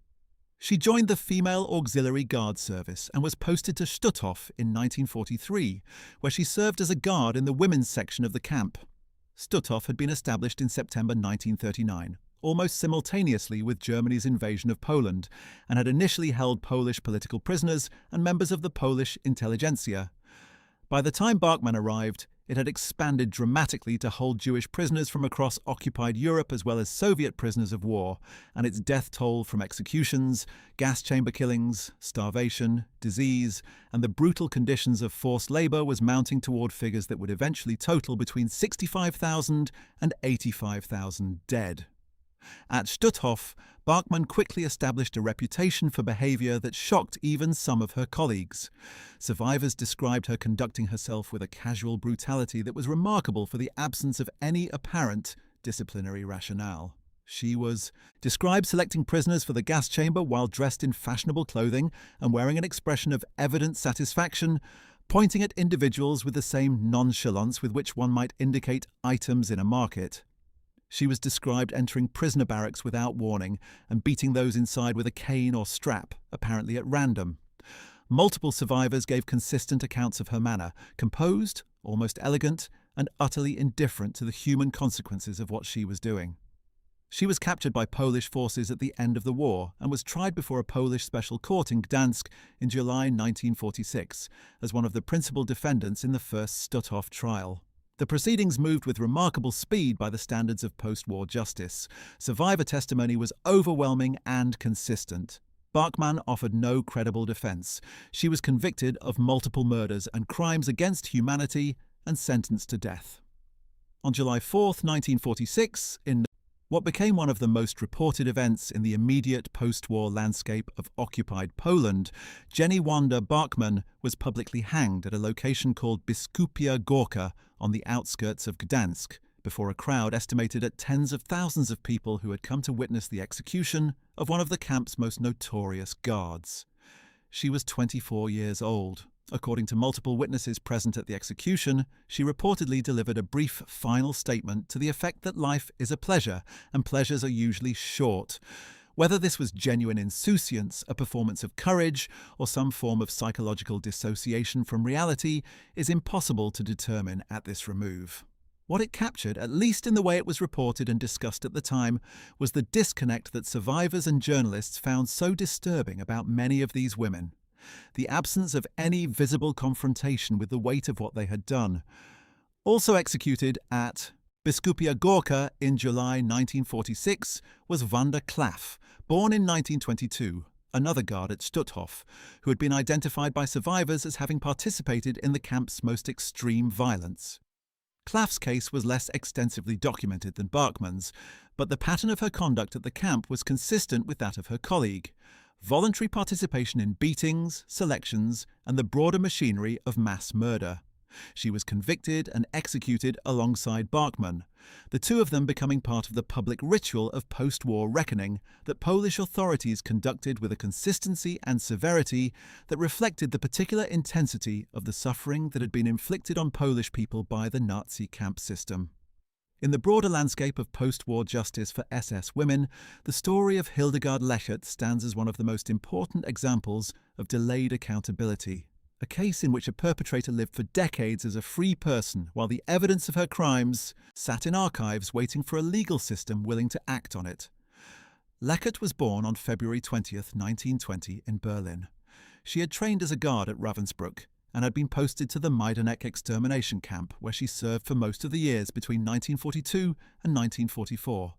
S1: She joined the Female Auxiliary Guard Service and was posted to Stutthof in 1943, where she served as a guard in the women's section of the camp. Stutthof had been established in September 1939, almost simultaneously with Germany's invasion of Poland, and had initially held Polish political prisoners and members of the Polish intelligentsia. By the time Bachmann arrived, it had expanded dramatically to hold Jewish prisoners from across occupied Europe as well as Soviet prisoners of war, and its death toll from executions, gas chamber killings, starvation, disease, and the brutal conditions of forced labor was mounting toward figures that would eventually total between 65,000 and 85,000 dead. At Stutthof, Bachmann quickly established a reputation for behavior that shocked even some of her colleagues. Survivors described her conducting herself with a casual brutality that was remarkable for the absence of any apparent disciplinary rationale. She was described selecting prisoners for the gas chamber while dressed in fashionable clothing and wearing an expression of evident satisfaction, pointing at individuals with the same nonchalance with which one might indicate items in a market. She was described entering prisoner barracks without warning and beating those inside with a cane or strap, apparently at random. Multiple survivors gave consistent accounts of her manner, composed, almost elegant, and utterly indifferent to the human consequences of what she was doing. She was captured by Polish forces at the end of the war and was tried before a Polish special court in Gdansk in July 1946 as one of the principal defendants in the first Stutthof trial. The proceedings moved with remarkable speed by the standards of post-war justice. Survivor testimony was overwhelming and consistent. Bachmann offered no credible defense. She was convicted of multiple murders and crimes against humanity and sentenced to death. On July 4, 1946, in what became one of the most reported events in the immediate post-war landscape of occupied Poland, Jenny Wanda Bachmann was publicly hanged at a location called Biskupia Górka on the outskirts of Gdansk, before a crowd estimated at tens of thousands of people who had come to witness the execution of one of the camp's most notorious guards. She was 24 years old. According to multiple witnesses present at the execution, she reportedly delivered a brief final statement to the effect that life is a pleasure, and pleasures are usually short. Whether this was genuine insouciance, a performance of courage, or some form of psychological dissociation from reality is impossible to determine at this remove. What it captured, at least in the way it was reported and discussed at the time, was the disconnect that survivors and journalists found so disturbing about many of these women. The absence of any visible confrontation with the weight of what they had done. Also executed at Biskupia Górka in July 1946 was Wanda Klaff, born in 1922, another guard at Stutthof, who had been identified by survivors as having participated in the camp's most extreme violence. Klaff's case was less extensively documented than Bachmann's, but the pattern of her conduct at the camp was consistent with that of her colleague. Voluntary participation in beatings, selections, and the broader machinery of mass murder. She was convicted and executed alongside Bachmann, the two of them becoming part of the public ritual of post-war reckoning that Polish authorities conducted with a consistency and severity that reflected the particular intensity of the suffering that had been inflicted on Polish people by the Nazi camp system. In the broader landscape of post-war justice for SS women, the story of Hildegard Lechert stands as one of the most important examples of delayed accountability, a case in which a perpetrator lived for decades as a free person while the evidence of her crimes sat in archives waiting for a legal system willing to act on it. Lechert was born on February 20th, 1920 in Berlin. She had trained as a guard at Ravensbrück and had been posted to the Majdanek extermination camp, where she served for most of the years between 1942 and 1944.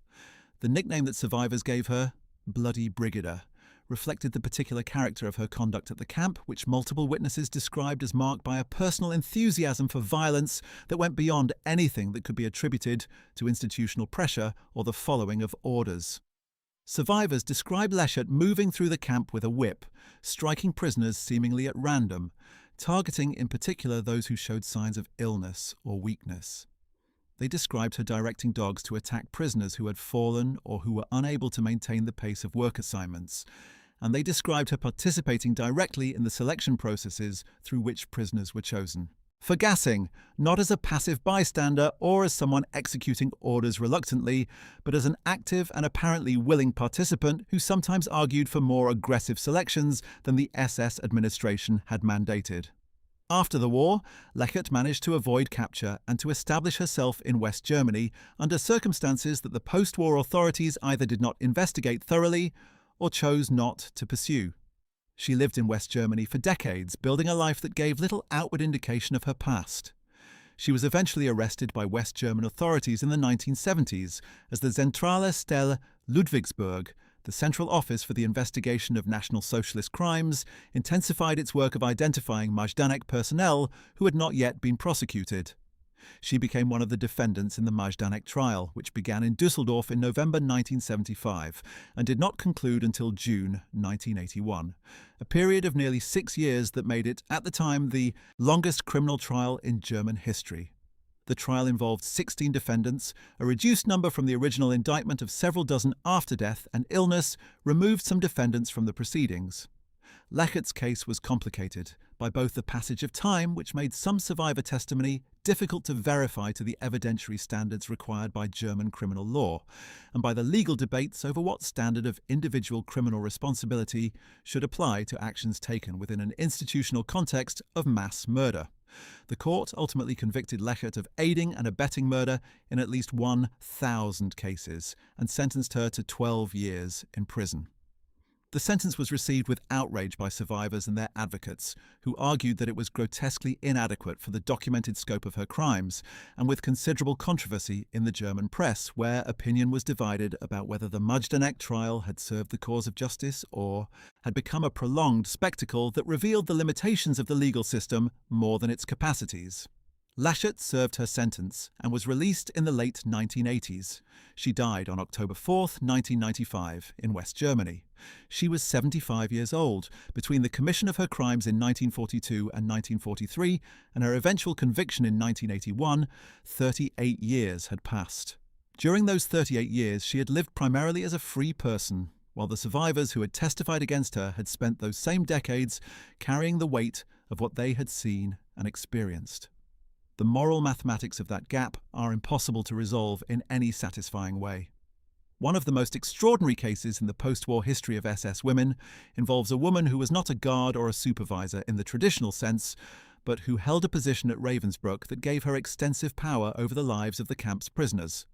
S1: The nickname that survivors gave her, Bloody Brigadier, reflected the particular character of her conduct at the camp, which multiple witnesses described as marked by a personal enthusiasm for violence that went beyond anything that could be attributed to institutional pressure or the following of orders. Survivors describe Leschert moving through the camp with a whip, striking prisoners seemingly at random, targeting in particular those who showed signs of illness or weakness. They described her directing dogs to attack prisoners who had fallen or who were unable to maintain the pace of work assignments, and they described her participating directly in the selection processes through which prisoners were chosen. For gassing, not as a passive bystander or as someone executing orders reluctantly, but as an active and apparently willing participant who sometimes argued for more aggressive selections than the SS administration had mandated. After the war, Leschert managed to avoid capture and to establish herself in West Germany under circumstances that the post-war authorities either did not investigate thoroughly or chose not to pursue. She lived in West Germany for decades, building a life that gave little outward indication of her past. She was eventually arrested by West German authorities in the 1970s as the Zentrale Stelle Ludwigsburg, the Central Office for the Investigation of National Socialist Crimes, intensified its work of identifying Majdanek personnel who had not yet been prosecuted. She became one of the defendants in the Majdanek trial, which began in Düsseldorf in November 1975 and did not conclude until June 1981, a period of nearly 6 years that made it, at the time, the longest criminal trial in German history. The trial involved 16 defendants, a reduced number from the original indictment of several dozen after death and illness removed some defendants from the proceedings. Lechert's case was complicated by both the passage of time, which made some survivor testimony difficult to verify to the evidentiary standards required by German criminal law, and by the legal debates over what standard of individual criminal responsibility should apply to actions taken within an institutional context of mass murder. The court ultimately convicted Leschert of aiding and abetting murder in at least 1,000 cases and sentenced her to 12 years in prison. The sentence was received with outrage by survivors and their advocates, who argued that it was grotesquely inadequate for the documented scope of her crimes, and with considerable controversy in the German press, where opinion was divided about whether the Majdanek trial had served the cause of justice or had become a prolonged spectacle that revealed the limitations of the legal system more than its capacities. Leschert served her sentence and was released in the late 1980s. She died on October 4, 1995, in West Germany. She was 75 years old. Between the commission of her crimes in 1942 and 1943 and her eventual conviction in 1981, 38 years had passed. During those 38 years, she had lived primarily as a free person, while the survivors who had testified against her had spent those same decades carrying the weight of what they had seen and experienced. The moral mathematics of that gap are impossible to resolve in any satisfying way. One of the most extraordinary cases in the post-war history of SS women involves a woman who was not a guard or a supervisor in the traditional sense, but who held a position at Ravensbrück that gave her extensive power over the lives of the camp's prisoners.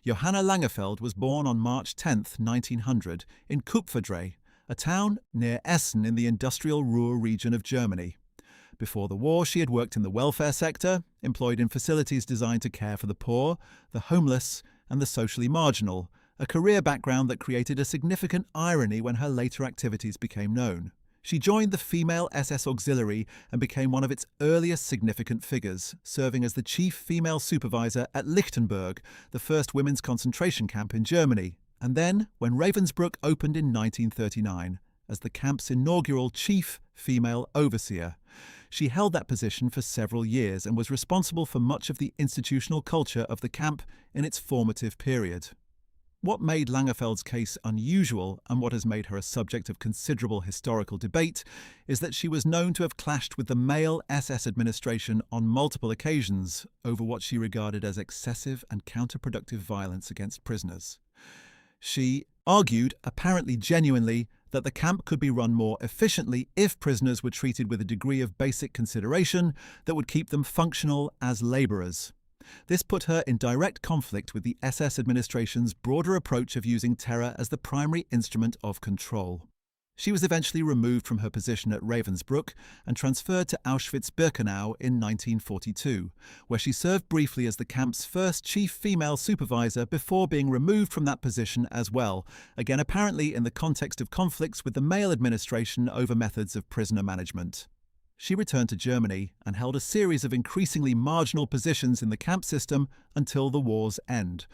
S1: Johanna Langerfeld was born on March 10, 1900, in Kupferdreh, a town near Essen in the industrial Ruhr region of Germany. Before the war, she had worked in the welfare sector, employed in facilities designed to care for the poor, the homeless, and the socially marginal, a career background that created a significant irony when her later activities became known. She joined the female SS Auxiliary and became one of its earliest significant figures, serving as the chief female supervisor at Lichtenberg, the first women's concentration camp in Germany, and then, when Ravensbrück opened in 1939, as the camp's inaugural chief female overseer. She held that position for several years and was responsible for much of the institutional culture of the camp in its formative period. What made Langerfeld's case unusual, and what has made her a subject of considerable historical debate, is that she was known to have clashed with the male SS administration on multiple occasions over what she regarded as excessive and counterproductive violence against prisoners. She argued, apparently genuinely, that the camp could be run more efficiently if prisoners were treated with a degree of basic consideration that would keep them functional as labourers. This put her in direct conflict with the SS administration's broader approach of using terror as the primary instrument of control. She was eventually removed from her position at Ravensbrück and transferred to Auschwitz-Birkenau in 1942, where she served briefly as the camp's first chief female supervisor before being removed from that position as well, again apparently in the context of conflicts with the male administration over methods of prisoner management. She returned to Germany and held a series of increasingly marginal positions in the camp system until the war's end.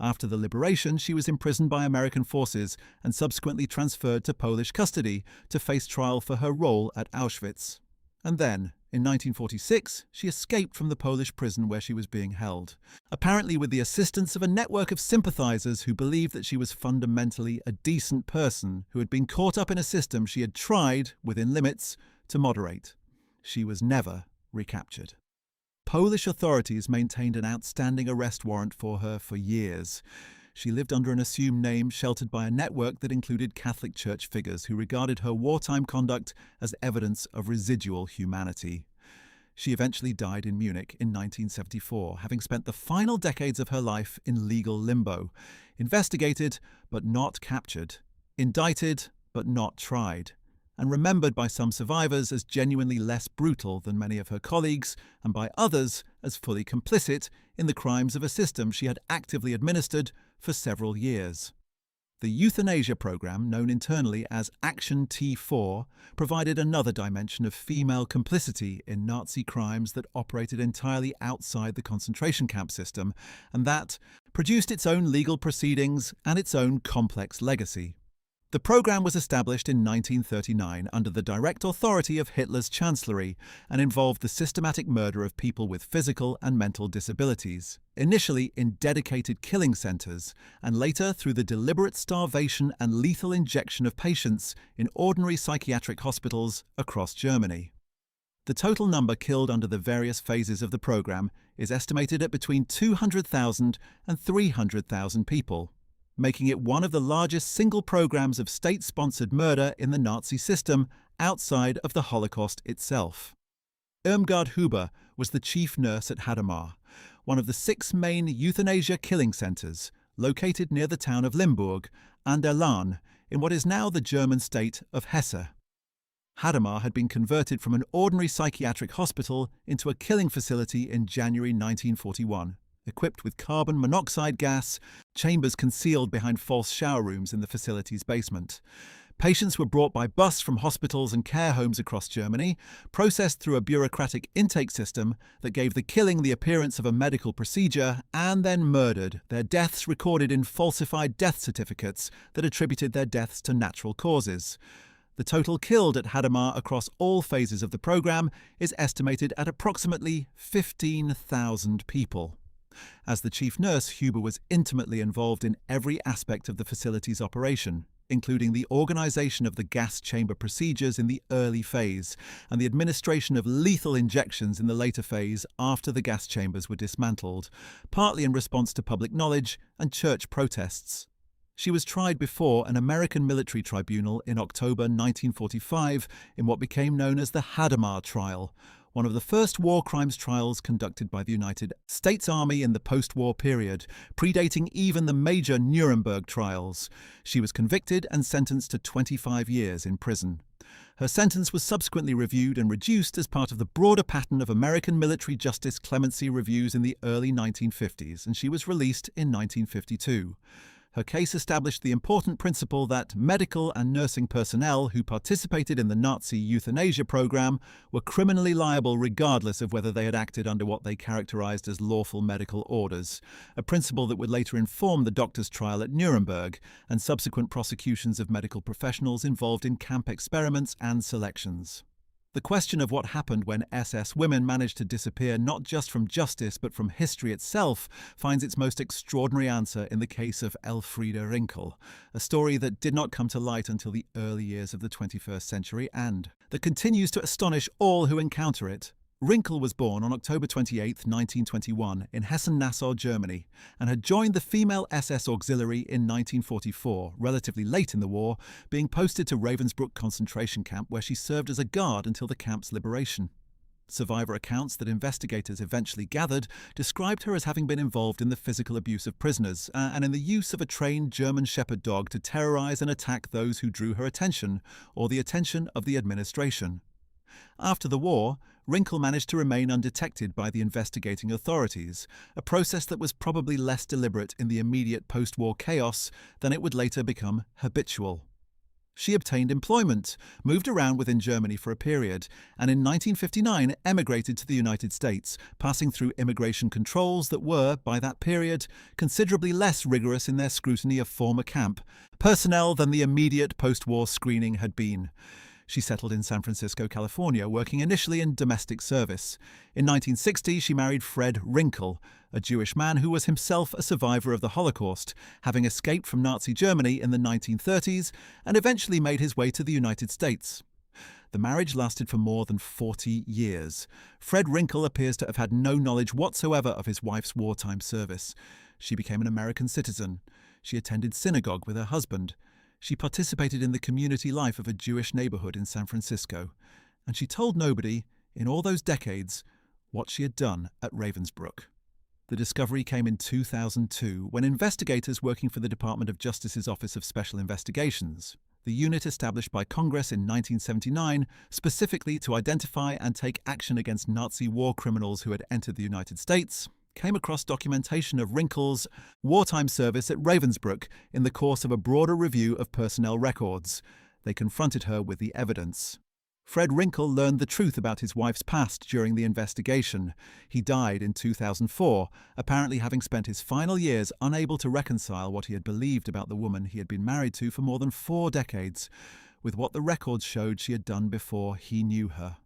S1: After the liberation, she was imprisoned by American forces and subsequently transferred to Polish custody to face trial for her role at Auschwitz. And then, in 1946, she escaped from the Polish prison where she was being held, apparently with the assistance of a network of sympathizers who believed that she was fundamentally a decent person who had been caught up in a system she had tried, within limits, to moderate. She was never recaptured. Polish authorities maintained an outstanding arrest warrant for her for years. She lived under an assumed name sheltered by a network that included Catholic Church figures who regarded her wartime conduct as evidence of residual humanity. She eventually died in Munich in 1974, having spent the final decades of her life in legal limbo, investigated but not captured, indicted but not tried, and remembered by some survivors as genuinely less brutal than many of her colleagues, and by others as fully complicit in the crimes of a system she had actively administered for several years. The euthanasia program, known internally as Action T4, provided another dimension of female complicity in Nazi crimes that operated entirely outside the concentration camp system, and that produced its own legal proceedings and its own complex legacy. The program was established in 1939 under the direct authority of Hitler's chancellery and involved the systematic murder of people with physical and mental disabilities, initially in dedicated killing centres and later through the deliberate starvation and lethal injection of patients in ordinary psychiatric hospitals across Germany. The total number killed under the various phases of the program is estimated at between 200,000 and 300,000 people, making it one of the largest single programs of state-sponsored murder in the Nazi system outside of the Holocaust itself. Irmgard Huber was the chief nurse at Hadamar, one of the 6 main euthanasia killing centres, located near the town of Limburg an der Lahn, in what is now the German state of Hesse. Hadamar had been converted from an ordinary psychiatric hospital into a killing facility in January 1941. Equipped with carbon monoxide gas, chambers concealed behind false shower rooms in the facility's basement. Patients were brought by bus from hospitals and care homes across Germany, processed through a bureaucratic intake system that gave the killing the appearance of a medical procedure, and then murdered, their deaths recorded in falsified death certificates that attributed their deaths to natural causes. The total killed at Hadamar across all phases of the program is estimated at approximately 15,000 people. As the chief nurse, Huber was intimately involved in every aspect of the facility's operation, including the organisation of the gas chamber procedures in the early phase and the administration of lethal injections in the later phase after the gas chambers were dismantled, partly in response to public knowledge and church protests. She was tried before an American military tribunal in October 1945 in what became known as the Hadamar trial, one of the first war crimes trials conducted by the United States Army in the post-war period, predating even the major Nuremberg trials. She was convicted and sentenced to 25 years in prison. Her sentence was subsequently reviewed and reduced as part of the broader pattern of American military justice clemency reviews in the early 1950s, and she was released in 1952. Her case established the important principle that medical and nursing personnel who participated in the Nazi euthanasia program were criminally liable regardless of whether they had acted under what they characterized as lawful medical orders, a principle that would later inform the doctor's trial at Nuremberg and subsequent prosecutions of medical professionals involved in camp experiments and selections. The question of what happened when SS women managed to disappear not just from justice but from history itself finds its most extraordinary answer in the case of Elfriede Rinkel, a story that did not come to light until the early years of the 21st century and that continues to astonish all who encounter it. Rinkel was born on October 28, 1921, in Hessen-Nassau, Germany, and had joined the female SS Auxiliary in 1944, relatively late in the war, being posted to Ravensbrück concentration camp where she served as a guard until the camp's liberation. Survivor accounts that investigators eventually gathered described her as having been involved in the physical abuse of prisoners and in the use of a trained German Shepherd dog to terrorize and attack those who drew her attention or the attention of the administration. After the war, Rinkel managed to remain undetected by the investigating authorities, a process that was probably less deliberate in the immediate post-war chaos than it would later become habitual. She obtained employment, moved around within Germany for a period, and in 1959 emigrated to the United States, passing through immigration controls that were, by that period, considerably less rigorous in their scrutiny of former camp personnel than the immediate post-war screening had been. She settled in San Francisco, California, working initially in domestic service. In 1960, she married Fred Rinkel, a Jewish man who was himself a survivor of the Holocaust, having escaped from Nazi Germany in the 1930s and eventually made his way to the United States. The marriage lasted for more than 40 years. Fred Rinkel appears to have had no knowledge whatsoever of his wife's wartime service. She became an American citizen. She attended synagogue with her husband. She participated in the community life of a Jewish neighborhood in San Francisco, and she told nobody, in all those decades, what she had done at Ravensbrück. The discovery came in 2002 when investigators working for the Department of Justice's Office of Special Investigations, the unit established by Congress in 1979 specifically to identify and take action against Nazi war criminals who had entered the United States, came across documentation of Rinkel's wartime service at Ravensbrück in the course of a broader review of personnel records. They confronted her with the evidence. Fred Rinkel learned the truth about his wife's past during the investigation. He died in 2004, apparently having spent his final years unable to reconcile what he had believed about the woman he had been married to for more than 4 decades, with what the records showed she had done before he knew her.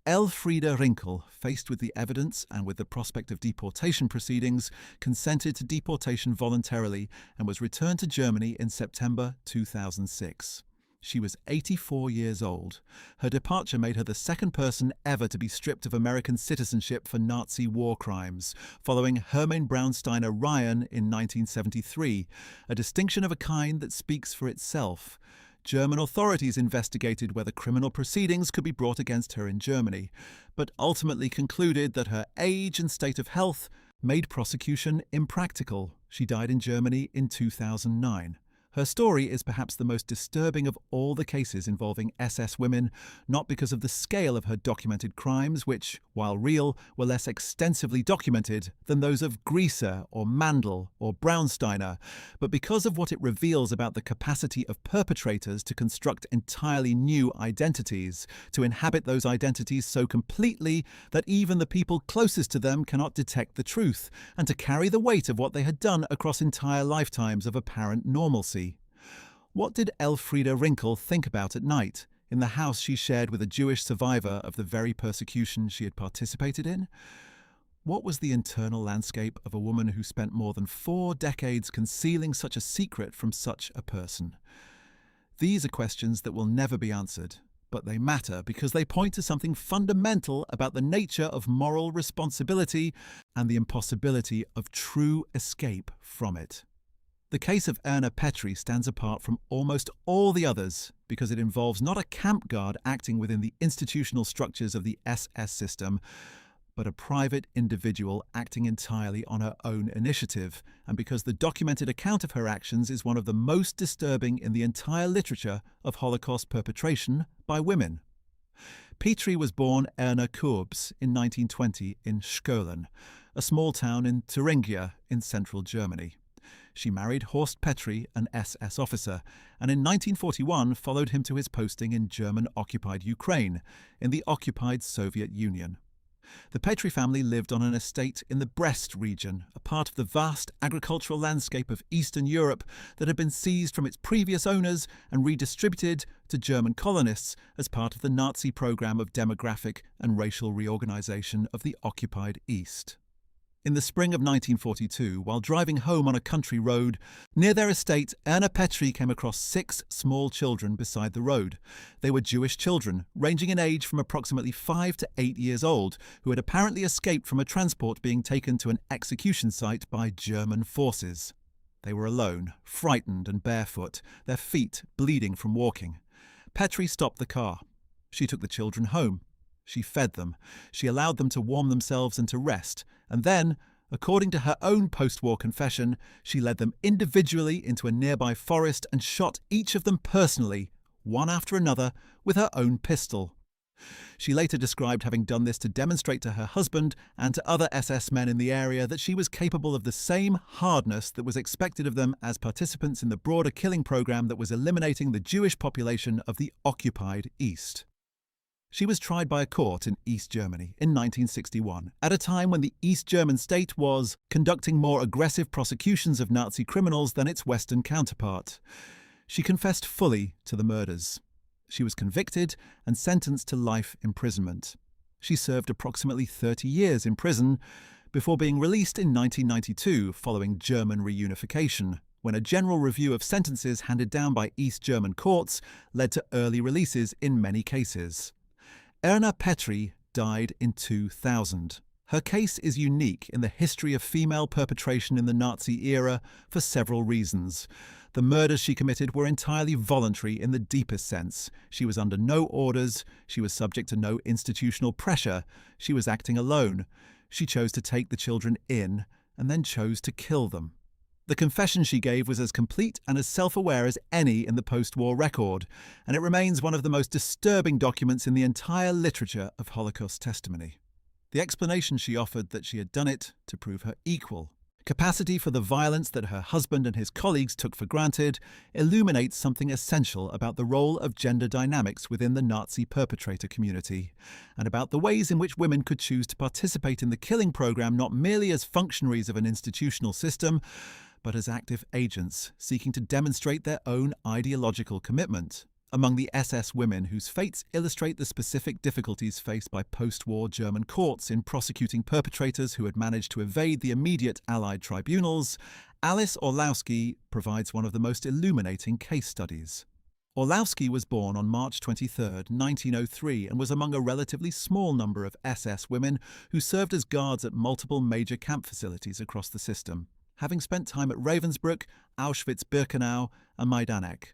S1: Elfriede Rinkel, faced with the evidence and with the prospect of deportation proceedings, consented to deportation voluntarily and was returned to Germany in September 2006. She was 84 years old. Her departure made her the second person ever to be stripped of American citizenship for Nazi war crimes, following Hermine Braun Ryan in 1973, a distinction of a kind that speaks for itself. German authorities investigated whether criminal proceedings could be brought against her in Germany, but ultimately concluded that her age and state of health made prosecution impractical. She died in Germany in 2009. Her story is perhaps the most disturbing of all the cases involving SS women, not because of the scale of her documented crimes, which, while real, were less extensively documented than those of Grese or Mandl or Braunsteiner, but because of what it reveals about the capacity of perpetrators to construct entirely new identities, to inhabit those identities so completely that even the people closest to them cannot detect the truth, and to carry the weight of what they had done across entire lifetimes of apparent normalcy. What did Elfriede Rinkel think about at night, in the house she shared with a Jewish survivor of the very persecution she had participated in? What was the internal landscape of a woman who spent more than 4 decades concealing such a secret from such a person? These are questions that will never be answered, but they matter because they point to something fundamental about the nature of moral responsibility and the impossibility of true escape from it. The case of Erna Petri stands apart from almost all the others because it involves not a camp guard acting within the institutional structures of the SS system, but a private individual acting entirely on her own initiative, and because the documented account of her actions is one of the most disturbing in the entire literature of Holocaust perpetration by women. Petri was born Erna Kurbs in 1920 in Schkölen, a small town in Thuringia in central Germany. She married Horst Petri, an SS officer, and in 1941 followed him to his posting in German-occupied Ukraine, in the occupied Soviet Union. The Petri family lived on an estate in the Brest region, a part of the vast agricultural landscape of Eastern Europe that had been seized from its previous owners and redistributed to German colonists as part of the Nazi program of demographic and racial reorganization of the occupied East. In the spring of 1942, while driving home on a country road, near their estate, Erna Petri came across 6 small children beside the road. They were Jewish children, ranging in age from approximately 5 to 8 years old, who had apparently escaped from a transport being taken to an execution site by German forces. They were alone, frightened and barefoot, their feet bleeding from walking. Petri stopped the car. She took the children home. She fed them. She allowed them to warm themselves and to rest. And then, according to her own post-war confession, she led them individually into a nearby forest and shot each of them personally, one after another, with her own pistol. She later described having done this to demonstrate to her husband and to other SS men in the area that she was capable of the same hardness that was expected of them as participants in the broader killing program that was eliminating the Jewish population of the occupied East. She was tried by a court in East Germany in 1961, at a time when the East German state was conducting more aggressive prosecutions of Nazi criminals than its Western counterpart. She confessed fully to the murders. She was convicted and sentenced to life imprisonment. She served approximately 30 years in prison before being released in 1992 following German reunification, when a general review of sentences handed down by East German courts led to early releases in many cases. Erna Petri died in 2000. Her case is unique in the history of female perpetration in the Nazi era for several reasons. The murders she committed were entirely voluntary in the deepest sense. She was under no orders, she was subject to no institutional pressure, she was acting alone. She chose to take the children in and then chose to kill them. The confession she gave was as complete and as self-aware as any in the post-war record, and it remains one of the most disturbing documents in the entire literature of Holocaust testimony. The explanation she offered that she had done it to prove her equal, capacity for the violence that her husband and his colleagues took for granted, illuminates something essential about the role of gender dynamics within the Nazi perpetrator community, and about the ways in which women could choose to participate in the killing program not merely as functionaries of an institutional system, but as active agents seeking to demonstrate their own ideological commitment. Among the SS women whose fates illustrate the specific difficulties faced by post-war German courts in prosecuting perpetrators who had managed to evade the immediate Allied tribunals, Alice Orlowski provides one of the most illuminating case studies. Orlowski was born on March 23, 1903, and was among a relatively small number of SS women who served as guards at multiple major camp facilities across the system, having spent time at Ravensbrück, Auschwitz-Birkenau, and Majdanek.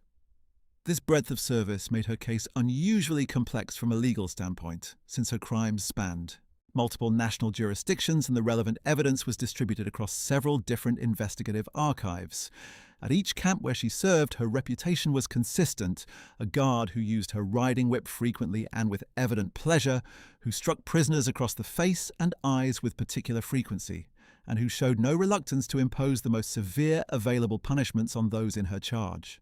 S1: This breadth of service made her case unusually complex from a legal standpoint, since her crimes spanned multiple national jurisdictions and the relevant evidence was distributed across several different investigative archives. At each camp where she served, her reputation was consistent, a guard who used her riding whip frequently and with evident pleasure, who struck prisoners across the face and eyes with particular frequency, and who showed no reluctance to impose the most severe available punishments on those in her charge.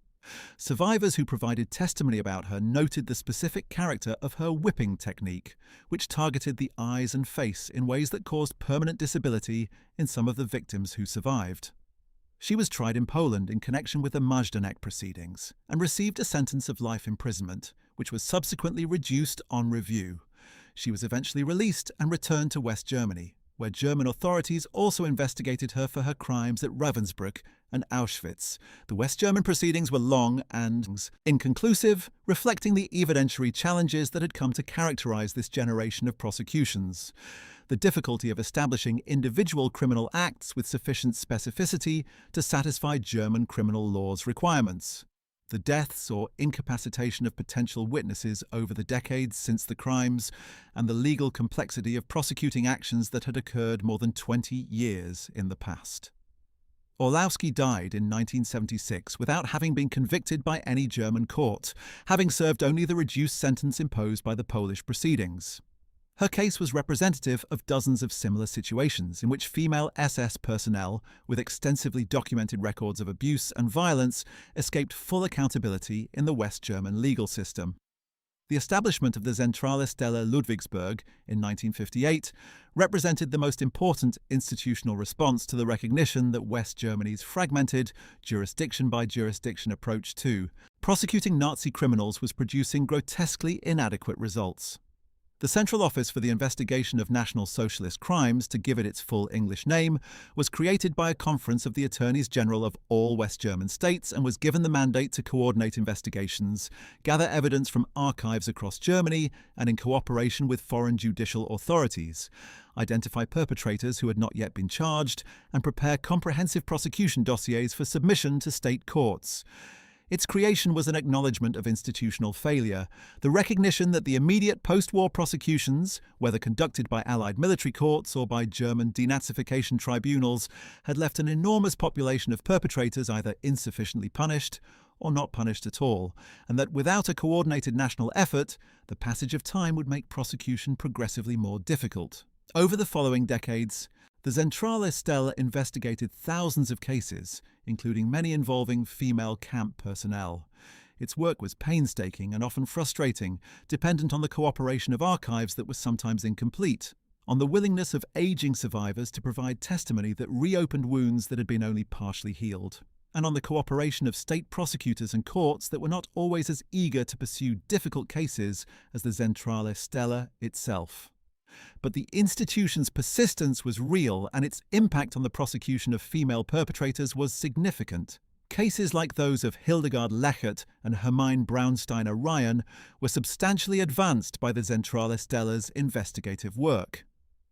S1: Survivors who provided testimony about her noted the specific character of her whipping technique, which targeted the eyes and face in ways that caused permanent disability in some of the victims who survived. She was tried in Poland in connection with the Majdanek proceedings and received a sentence of life imprisonment, which was subsequently reduced on review. She was eventually released and returned to West Germany, where German authorities also investigated her for her crimes at Ravensbrück and Auschwitz. The West German proceedings were long and inconclusive, reflecting the evidentiary challenges that had come to characterize this generation of prosecutions. The difficulty of establishing individual criminal acts with sufficient specificity to satisfy German criminal law's requirements. The deaths or incapacitation of potential witnesses over the decades since the crimes, and the legal complexity of prosecuting actions that had occurred more than 20 years in the past. Orlowski died in 1976 without having been convicted by any German court, having served only the reduced sentence imposed by the Polish proceedings. Her case was representative of dozens of similar situations in which female SS personnel, with extensively documented records of abuse and violence, escaped full accountability in the West German legal system. The establishment of the Zentrale Stelle Ludwigsburg in 1958 represented the most important institutional response to the recognition that West Germany's fragmented, jurisdiction-by-jurisdiction approach to prosecuting Nazi criminals was producing grotesquely inadequate results. The Central Office for the Investigation of National Socialist Crimes, to give it its full English name, was created by a conference of the Attorneys General of all West German states and was given the mandate to coordinate investigations, gather evidence from archives across Germany and in cooperation with foreign judicial authorities, identify perpetrators who had not yet been charged, and prepare comprehensive prosecution dossiers for submission to state courts. Its creation was an acknowledgement of institutional failure, the recognition that the immediate post-war prosecutions, whether conducted by Allied military courts or by German denazification tribunals, had left an enormous population of perpetrators either insufficiently punished or not punished at all, and that without a coordinated national effort, the passage of time would make prosecution progressively more difficult. Over the following decades, the Zentrale Stelle investigated thousands of cases, including many involving female camp personnel. Its work was painstaking and often frustrating, dependent on the cooperation of archives that was sometimes incomplete, on the willingness of aging survivors to provide testimony that reopened wounds that had been only partially healed, and on the cooperation of state prosecutors and courts that were not always as eager to pursue difficult cases as the Zentrale Stelle itself. But the institution's persistence was real, and its impact on the prosecution of female perpetrators was significant. Cases like those of Hildegard Lechert and Hermine Braun were substantially advanced by the Zentrale Stelle's investigative work.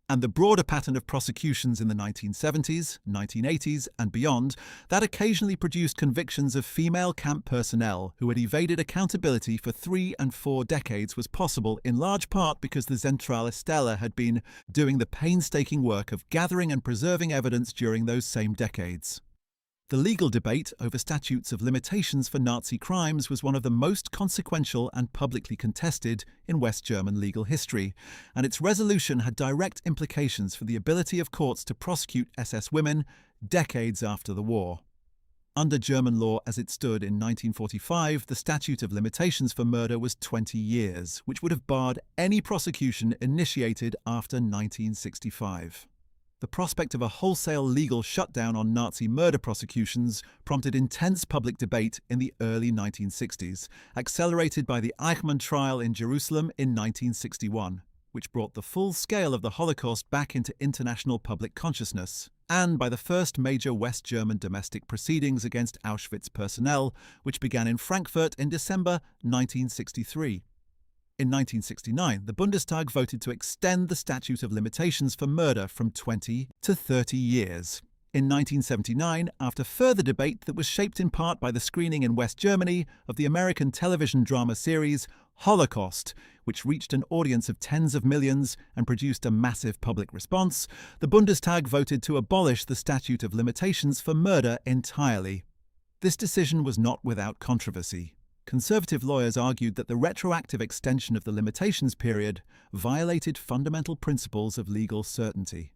S1: And the broader pattern of prosecutions in the 1970s, 1980s, and beyond that occasionally produced convictions of female camp personnel who had evaded accountability for 3 and 4 decades was possible in large part because the Zentrale Stelle had been doing the painstaking work of gathering and preserving evidence during those same decades. The legal debate over statutes of limitations for Nazi crimes was one of the most consequential and publicly contested in West German legal history, and its resolution had direct implications for the ability of courts to prosecute SS women decades after the war. Under German law as it stood in 1945, the statute of limitations for murder was 20 years, which would have barred any prosecution initiated after 1965. The prospect of a wholesale legal shutdown on Nazi murder prosecutions prompted intense public debate in the early 1960s, accelerated by the Eichmann trial in Jerusalem in 1961, which brought the full scale of the Holocaust back into international public consciousness, and by the first major West German domestic proceedings against Auschwitz personnel, which began in Frankfurt in December 1963. In 1969, the Bundestag voted to extend the statute of limitations for murder from 20 to 30 years. In 1979, after further debate that was shaped in part by the screening in West Germany of the American television drama series Holocaust, which reached an audience of tens of millions and produced a massive public response, the Bundestag voted to abolish the statute of limitations for murder entirely. This decision was not without controversy. Conservative lawyers argued that the retroactive extension of the limitations period violated fundamental principles of legal certainty.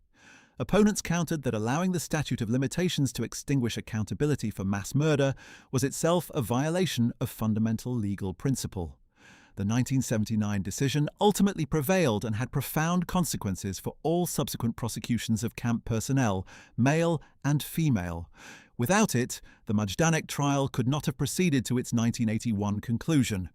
S1: Opponents countered that allowing the statute of limitations to extinguish accountability for mass murder was itself a violation of fundamental legal principle. The 1979 decision ultimately prevailed and had profound consequences for all subsequent prosecutions of camp personnel, male and female. Without it, the Majdanek trial could not have proceeded to its 1981 conclusion.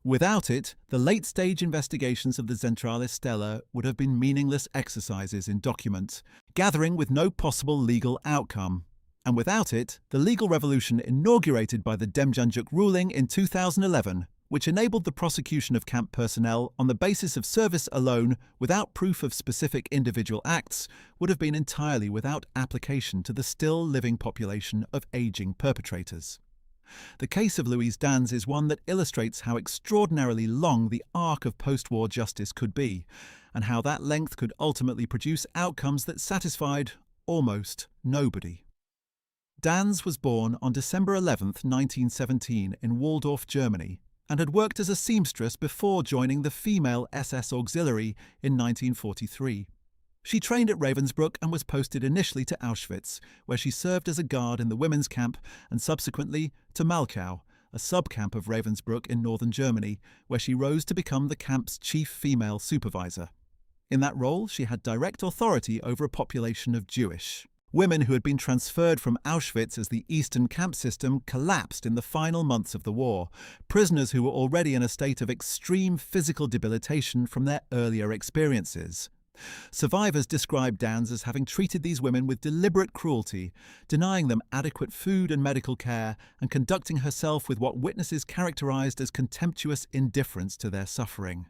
S1: Without it, the late-stage investigations of the Zentrale Stelle would have been meaningless exercises in document gathering with no possible legal outcome. And without it, the legal revolution inaugurated by the Demjanjuk ruling in 2011, which enabled the prosecution of camp personnel on the basis of service alone without proof of specific individual acts, would have been entirely without application to the still living population of aging perpetrators. The case of Louise Dans is one that illustrates how extraordinarily long the arc of post-war justice could be, and how that length could ultimately produce outcomes that satisfied almost nobody. Dans was born on December 11, 1917, in Waldorf, Germany, and had worked as a seamstress before joining the female SS Auxiliary in 1943. She trained at Ravensbrück and was posted initially to Auschwitz, where she served as a guard in the women's camp, and subsequently to Malchow, a sub-camp of Ravensbrück in northern Germany, where she rose to become the camp's chief female supervisor. In that role, she had direct authority over a population of Jewish women who had been transferred from Auschwitz as the Eastern camp system collapsed in the final months of the war, prisoners who were already in a state of extreme physical debilitation from their earlier experiences. Survivors described Dans as having treated these women with deliberate cruelty, denying them adequate food and medical care, and conducting herself with what witnesses characterized as contemptuous indifference to their suffering.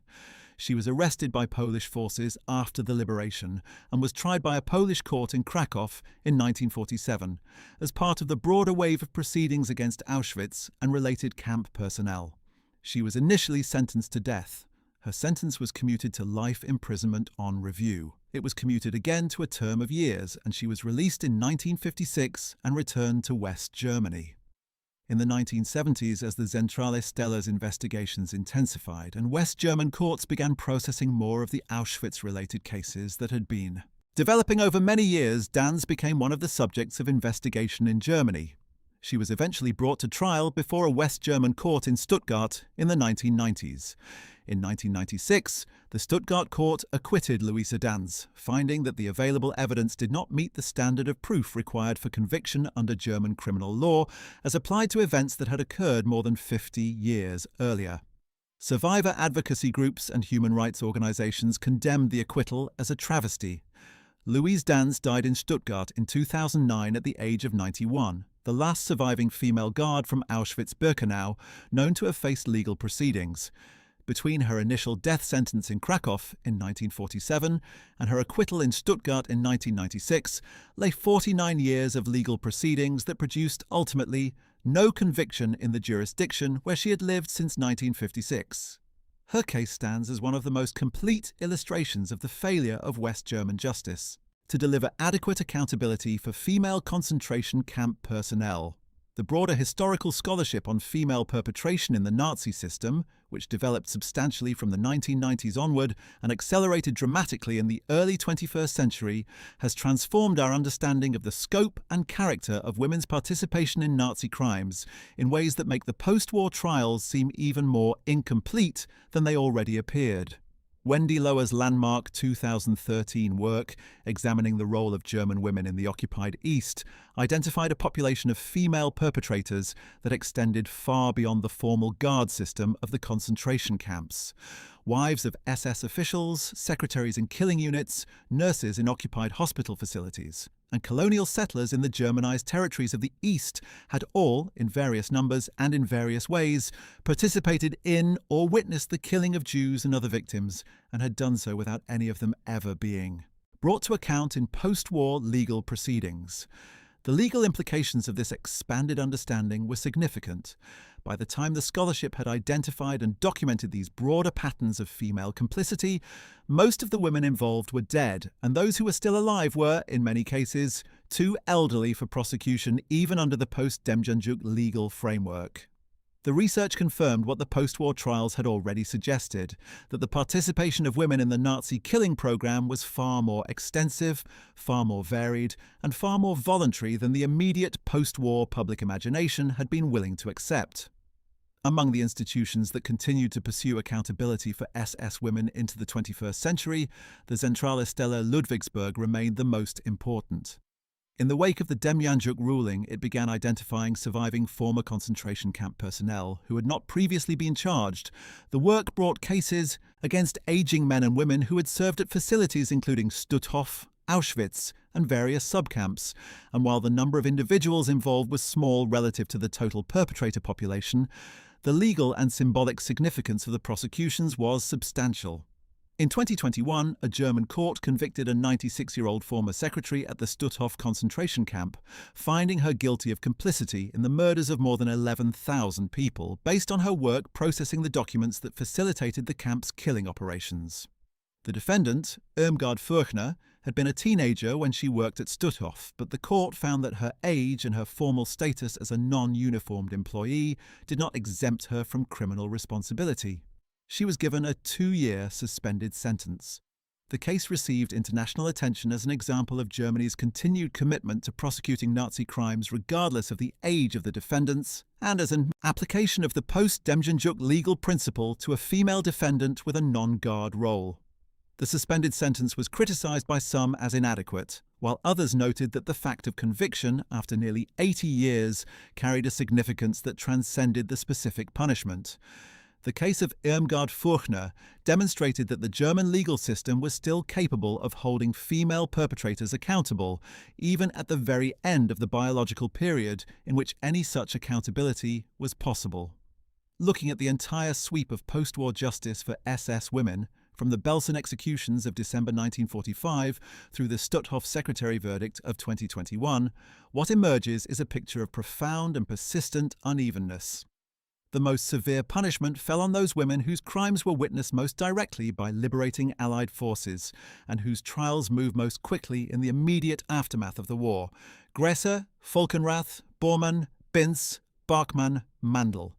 S1: She was arrested by Polish forces after the liberation and was tried by a Polish court in Krakow in 1947 as part of the broader wave of proceedings against Auschwitz and related camp personnel. She was initially sentenced to death. Her sentence was commuted to life imprisonment on review. It was commuted again to a term of years, and she was released in 1956 and returned to West Germany. In the 1970s, as the Zentrale Steller's investigations intensified and West German courts began processing more of the Auschwitz-related cases that had been developing over many years, Danz became one of the subjects of investigation in Germany. She was eventually brought to trial before a West German court in Stuttgart in the 1990s. In 1996, the Stuttgart court acquitted Louisa Danz, finding that the available evidence did not meet the standard of proof required for conviction under German criminal law as applied to events that had occurred more than 50 years earlier. Survivor advocacy groups and human rights organizations condemned the acquittal as a travesty. Louise Danz died in Stuttgart in 2009 at the age of 91, the last surviving female guard from Auschwitz-Birkenau known to have faced legal proceedings. Between her initial death sentence in Krakow in 1947 and her acquittal in Stuttgart in 1996 lay 49 years of legal proceedings that produced, ultimately, no conviction in the jurisdiction where she had lived since 1956. Her case stands as one of the most complete illustrations of the failure of West German justice to deliver adequate accountability for female concentration camp personnel. The broader historical scholarship on female perpetration in the Nazi system, which developed substantially from the 1990s onward and accelerated dramatically in the early 21st century, has transformed our understanding of the scope and character of women's participation in Nazi crimes in ways that make the post-war trials seem even more incomplete than they already appeared. Wendy Lower's landmark 2013 work, examining the role of German women in the occupied East, identified a population of female perpetrators that extended far beyond the formal guard system of the concentration camps. Wives of SS officials, secretaries in killing units, nurses in occupied hospital facilities, and colonial settlers in the Germanized territories of the East had all, in various numbers and in various ways, participated in or witnessed the killing of Jews and other victims, and had done so without any of them ever being brought to account in post-war legal proceedings. The legal implications of this expanded understanding were significant. By the time the scholarship had identified and documented these broader patterns of female complicity, most of the women involved were dead, and those who were still alive were, in many cases, too elderly for prosecution even under the post-Demjanjuk legal framework. The research confirmed what the post-war trials had already suggested, that the participation of women in the Nazi killing program was far more extensive, far more varied, and far more voluntary than the immediate post-war public imagination had been willing to accept. Among the institutions that continued to pursue accountability for SS women into the 21st century, the Zentrale Stelle Ludwigsburg remained the most important. In the wake of the Demjanjuk ruling, it began identifying surviving former concentration camp personnel who had not previously been charged. The work brought cases against aging men and women who had served at facilities including Stutthof, Auschwitz, and various subcamps, and while the number of individuals involved was small relative to the total perpetrator population, the legal and symbolic significance of the prosecutions was substantial. In 2021, a German court convicted a 96-year-old former secretary at the Stutthof concentration camp, finding her guilty of complicity in the murders of more than 11,000 people, based on her work processing the documents that facilitated the camp's killing operations. The defendant, Irmgard Furchner, had been a teenager when she worked at Stutthof, but the court found that her age and her formal status as a non-uniformed employee did not exempt her from criminal responsibility. She was given a 2-year suspended sentence. The case received international attention as an example of Germany's continued commitment to prosecuting Nazi crimes regardless of the age of the defendants, and as an application of the post-Demjanjuk legal principle to a female defendant with a non-guard role. The suspended sentence was criticized by some as inadequate, while others noted that the fact of conviction, after nearly 80 years, carried a significance that transcended the specific punishment. The case of Irmgard Furchner demonstrated that the German legal system was still capable of holding female perpetrators accountable, even at the very end of the biological period in which any such accountability was possible. Looking at the entire sweep of post-war justice for SS women, from the Belsen executions of December 1945 through the Stutthof Secretary verdict of 2021, what emerges is a picture of profound and persistent unevenness. The most severe punishment fell on those women whose crimes were witnessed most directly by liberating Allied forces and whose trials moved most quickly in the immediate aftermath of the war. Grese, Falconrath, Borman, Binz, Bachmann, Mandl.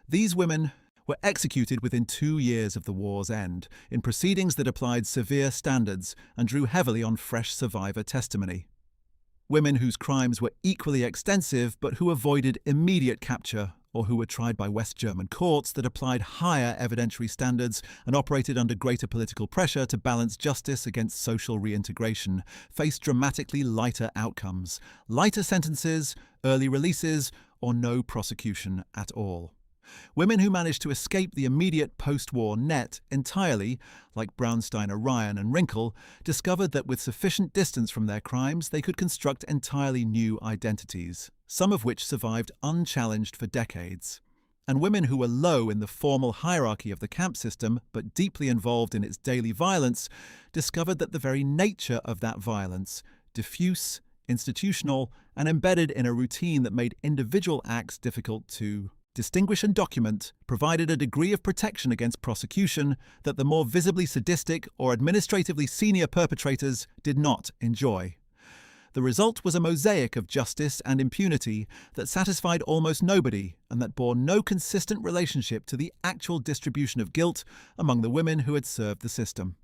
S1: These women were executed within 2 years of the war's end, in proceedings that applied severe standards and drew heavily on fresh survivor testimony. Women whose crimes were equally extensive but who avoided immediate capture, or who were tried by West German courts that applied higher evidentiary standards and operated under greater political pressure to balance justice against social reintegration, faced dramatically lighter outcomes, lighter sentences, early releases, or no prosecution at all. Women who managed to escape the immediate post-war net entirely, like Braunsteiner, Ryan and Rinkel, discovered that with sufficient distance from their crimes they could construct entirely new identities, some of which survived unchallenged for decades. And women who were low in the formal hierarchy of the camp system, but deeply involved in its daily violence, discovered that the very nature of that violence, diffuse, institutional, and embedded in a routine that made individual acts difficult to distinguish and document, provided a degree of protection against prosecution that the more visibly sadistic or administratively senior perpetrators did not enjoy. The result was a mosaic of justice and impunity that satisfied almost nobody and that bore no consistent relationship to the actual distribution of guilt among the women who had served the system.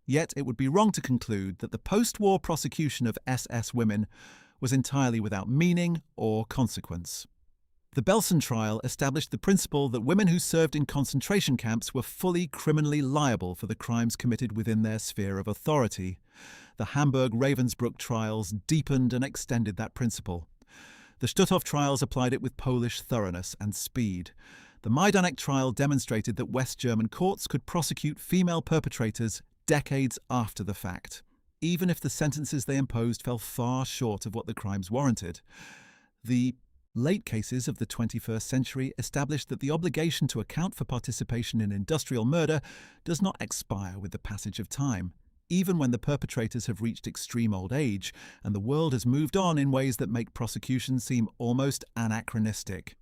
S1: Yet it would be wrong to conclude that the post-war prosecution of SS women was entirely without meaning or consequence. The Belsen trial established the principle that women who served in concentration camps were fully criminally liable for the crimes committed within their sphere of authority. The Hamburg-Ravensbrück trials deepened and extended that principle. The Stutthof trials applied it with Polish thoroughness and speed. The Majdanek trial demonstrated that West German courts could prosecute female perpetrators decades after the fact, even if the sentences they imposed fell far short of what the crimes warranted. The late cases of the 21st century established that the obligation to account for participation in industrial murder does not expire with the passage of time, even when the perpetrators have reached extreme old age and the world has moved on in ways that make prosecution seem almost anachronistic.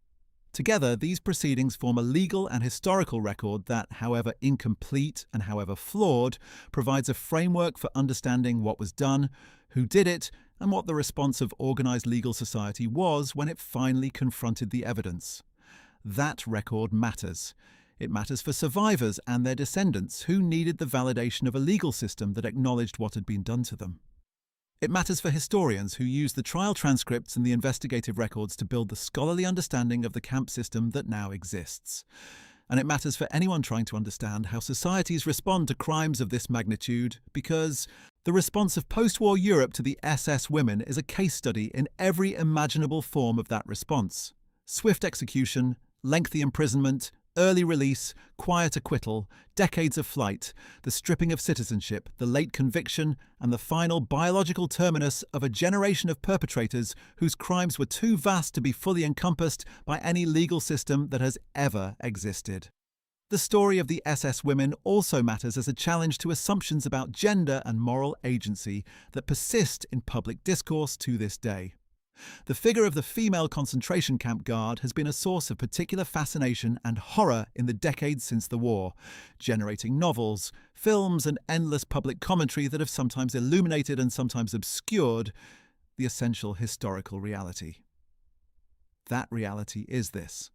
S1: Together, these proceedings form a legal and historical record that, however incomplete and however flawed, provides a framework for understanding what was done, who did it, and what the response of organised legal society was when it finally confronted the evidence. That record matters. It matters for survivors and their descendants who needed the validation of a legal system that acknowledged what had been done to them. It matters for historians who use the trial transcripts and the investigative records to build the scholarly understanding of the camp system that now exists. And it matters for anyone trying to understand how societies respond to crimes of this magnitude, because the response of post-war Europe to the SS women is a case study in every imaginable form of that response. Swift execution, lengthy imprisonment, early release, quiet acquittal, decades of flight, the stripping of citizenship, the late conviction, and the final biological terminus of a generation of perpetrators whose crimes were too vast to be fully encompassed by any legal system that has ever existed. The story of the SS women also matters as a challenge to assumptions about gender and moral agency that persist in public discourse to this day. The figure of the female concentration camp guard has been a source of particular fascination and horror in the decades since the war, generating novels, films, and endless public commentary that have sometimes illuminated and sometimes obscured the essential historical reality. That reality is this.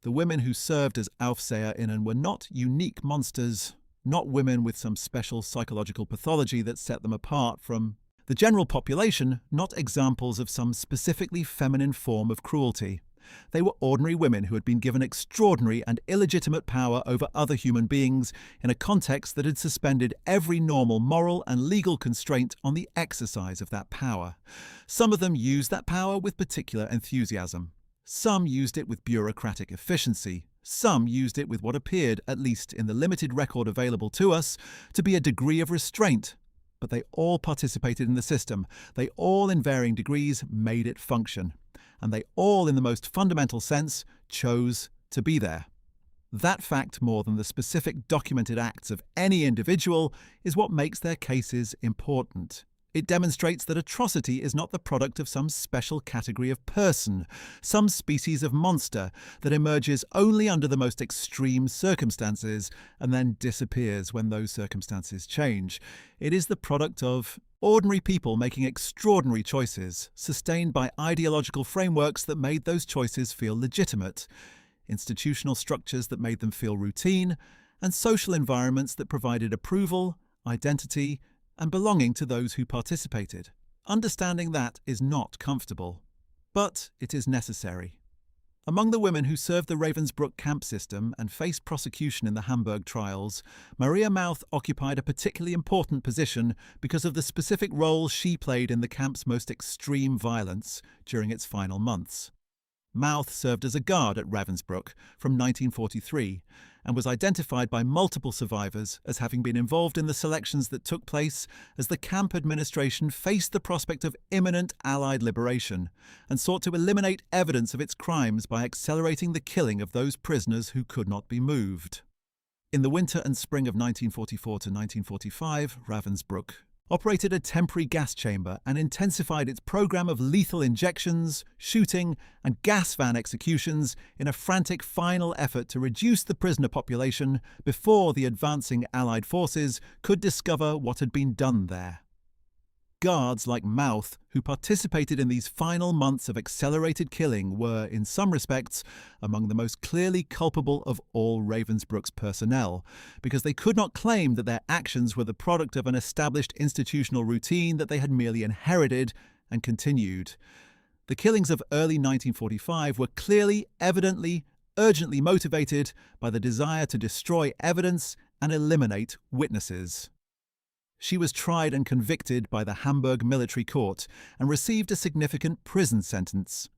S1: The women who served as Aufseherinnen were not unique monsters, not women with some special psychological pathology that set them apart from the general population, not examples of some specifically feminine form of cruelty. They were ordinary women who had been given extraordinary and illegitimate power over other human beings in a context that had suspended every normal moral and legal constraint on the exercise of that power. Some of them used that power with particular enthusiasm. Some used it with bureaucratic efficiency. Some used it with what appeared, at least in the limited record available to us, to be a degree of restraint. But they all participated in the system. They all, in varying degrees, made it function. And they all, in the most fundamental sense, chose to be there. That fact, more than the specific documented acts of any individual, is what makes their cases important. It demonstrates that atrocity is not the product of some special category of person, some species of monster that emerges only under the most extreme circumstances and then disappears when those circumstances change. It is the product of ordinary people making extraordinary choices, sustained by ideological frameworks that made those choices feel legitimate, institutional structures that made them feel routine, and social environments that provided approval, identity, and belonging to those who participated. Understanding that is not comfortable, but it is necessary. Among the women who served the Ravensbrück camp system and faced prosecution in the Hamburg trials, Maria Mauth occupied a particularly important position because of the specific role she played in the camp's most extreme violence during its final months. Mauth served as a guard at Ravensbrück from 1943 and was identified by multiple survivors as having been involved in the selections that took place as the camp administration faced the prospect of imminent Allied liberation and sought to eliminate evidence of its crimes by accelerating the killing of those prisoners who could not be moved. In the winter and spring of 1944 to 1945, Ravensbrück operated a temporary gas chamber and intensified its program of lethal injections, shooting, and gas van executions in a frantic final effort to reduce the prisoner population before the advancing Allied forces could discover what had been done there. Guards like Mauth, who participated in these final months of accelerated killing, were, in some respects, among the most clearly culpable of all Ravensbrück's personnel, because they could not claim that their actions were the product of an established institutional routine that they had merely inherited and continued. The killings of early 1945 were clearly, evidently, urgently motivated by the desire to destroy evidence and eliminate witnesses. She was tried and convicted by the Hamburg military court and received a significant prison sentence.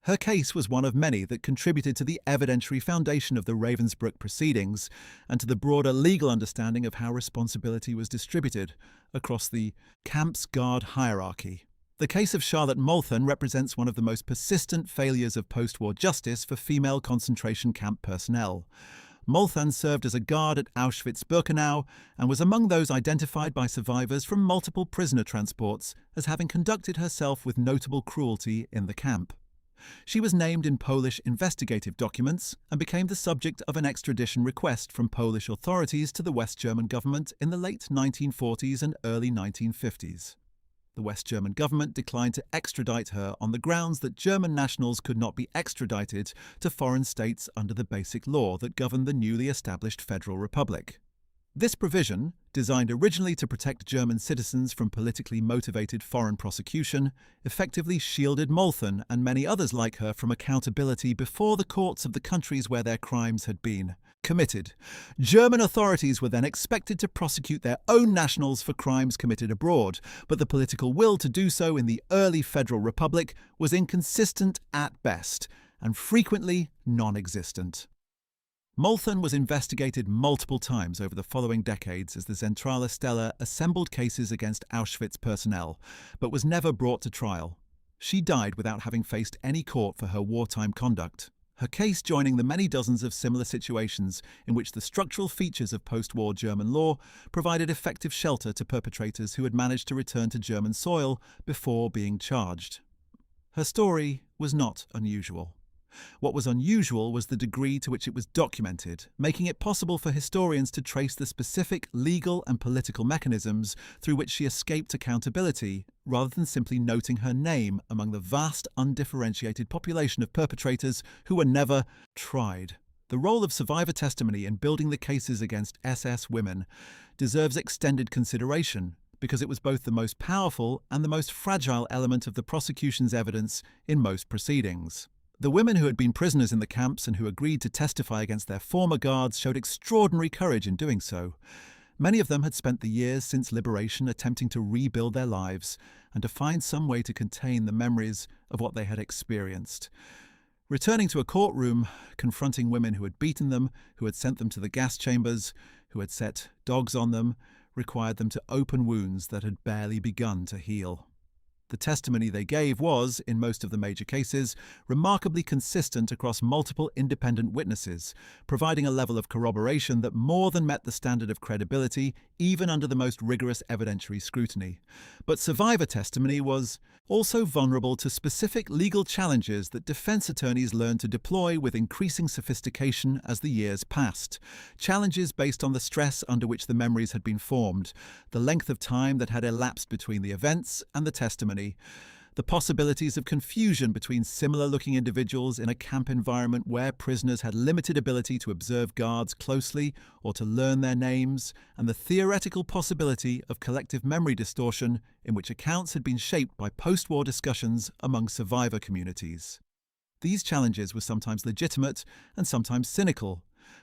S1: Her case was one of many that contributed to the evidentiary foundation of the Ravensbrück proceedings and to the broader legal understanding of how responsibility was distributed across the camp's guard hierarchy. The case of Charlotte Molthan represents one of the most persistent failures of post-war justice for female concentration camp personnel. Molthan served as a guard at Auschwitz-Birkenau and was among those identified by survivors from multiple prisoner transports as having conducted herself with notable cruelty in the camp. She was named in Polish investigative documents and became the subject of an extradition request from Polish authorities to the West German government in the late 1940s and early 1950s. The West German government declined to extradite her on the grounds that German nationals could not be extradited to foreign states under the basic law that governed the newly established Federal Republic. This provision, designed originally to protect German citizens from politically motivated foreign prosecution, effectively shielded Molthan and many others like her from accountability before the courts of the countries where their crimes had been committed. German authorities were then expected to prosecute their own nationals for crimes committed abroad, but the political will to do so in the early Federal Republic was inconsistent at best, and frequently non-existent. Molthan was investigated multiple times over the following decades as the Zentrale Stelle assembled cases against Auschwitz personnel, but was never brought to trial. She died without having faced any court for her wartime conduct, her case joining the many dozens of similar situations in which the structural features of post-war German law provided effective shelter to perpetrators who had managed to return to German soil before being charged. Her story was not unusual. What was unusual was the degree to which it was documented, making it possible for historians to trace the specific legal and political mechanisms through which she escaped accountability, rather than simply noting her name among the vast, undifferentiated population of perpetrators who were never tried. The role of survivor testimony in building the cases against SS women deserves extended consideration, because it was both the most powerful and the most fragile element of the prosecution's evidence in most proceedings. The women who had been prisoners in the camps and who agreed to testify against their former guards showed extraordinary courage in doing so. Many of them had spent the years since liberation attempting to rebuild their lives and to find some way to contain the memories of what they had experienced. Returning to a courtroom, confronting women who had beaten them, who had sent them to the gas chambers, who had set dogs on them, required them to open wounds that had barely begun to heal. The testimony they gave was, in most of the major cases, remarkably consistent across multiple independent witnesses, providing a level of corroboration that more than met the standard of credibility, even under the most rigorous evidentiary scrutiny. But survivor testimony was also vulnerable to specific legal challenges that defense attorneys learned to deploy with increasing sophistication as the years passed. Challenges based on the stress under which the memories had been formed, the length of time that had elapsed between the events and the testimony, the possibilities of confusion between similar-looking individuals in a camp environment where prisoners had limited ability to observe guards closely or to learn their names, and the theoretical possibility of collective memory distortion in which accounts had been shaped by post-war discussions among survivor communities. These challenges were sometimes legitimate and sometimes cynical,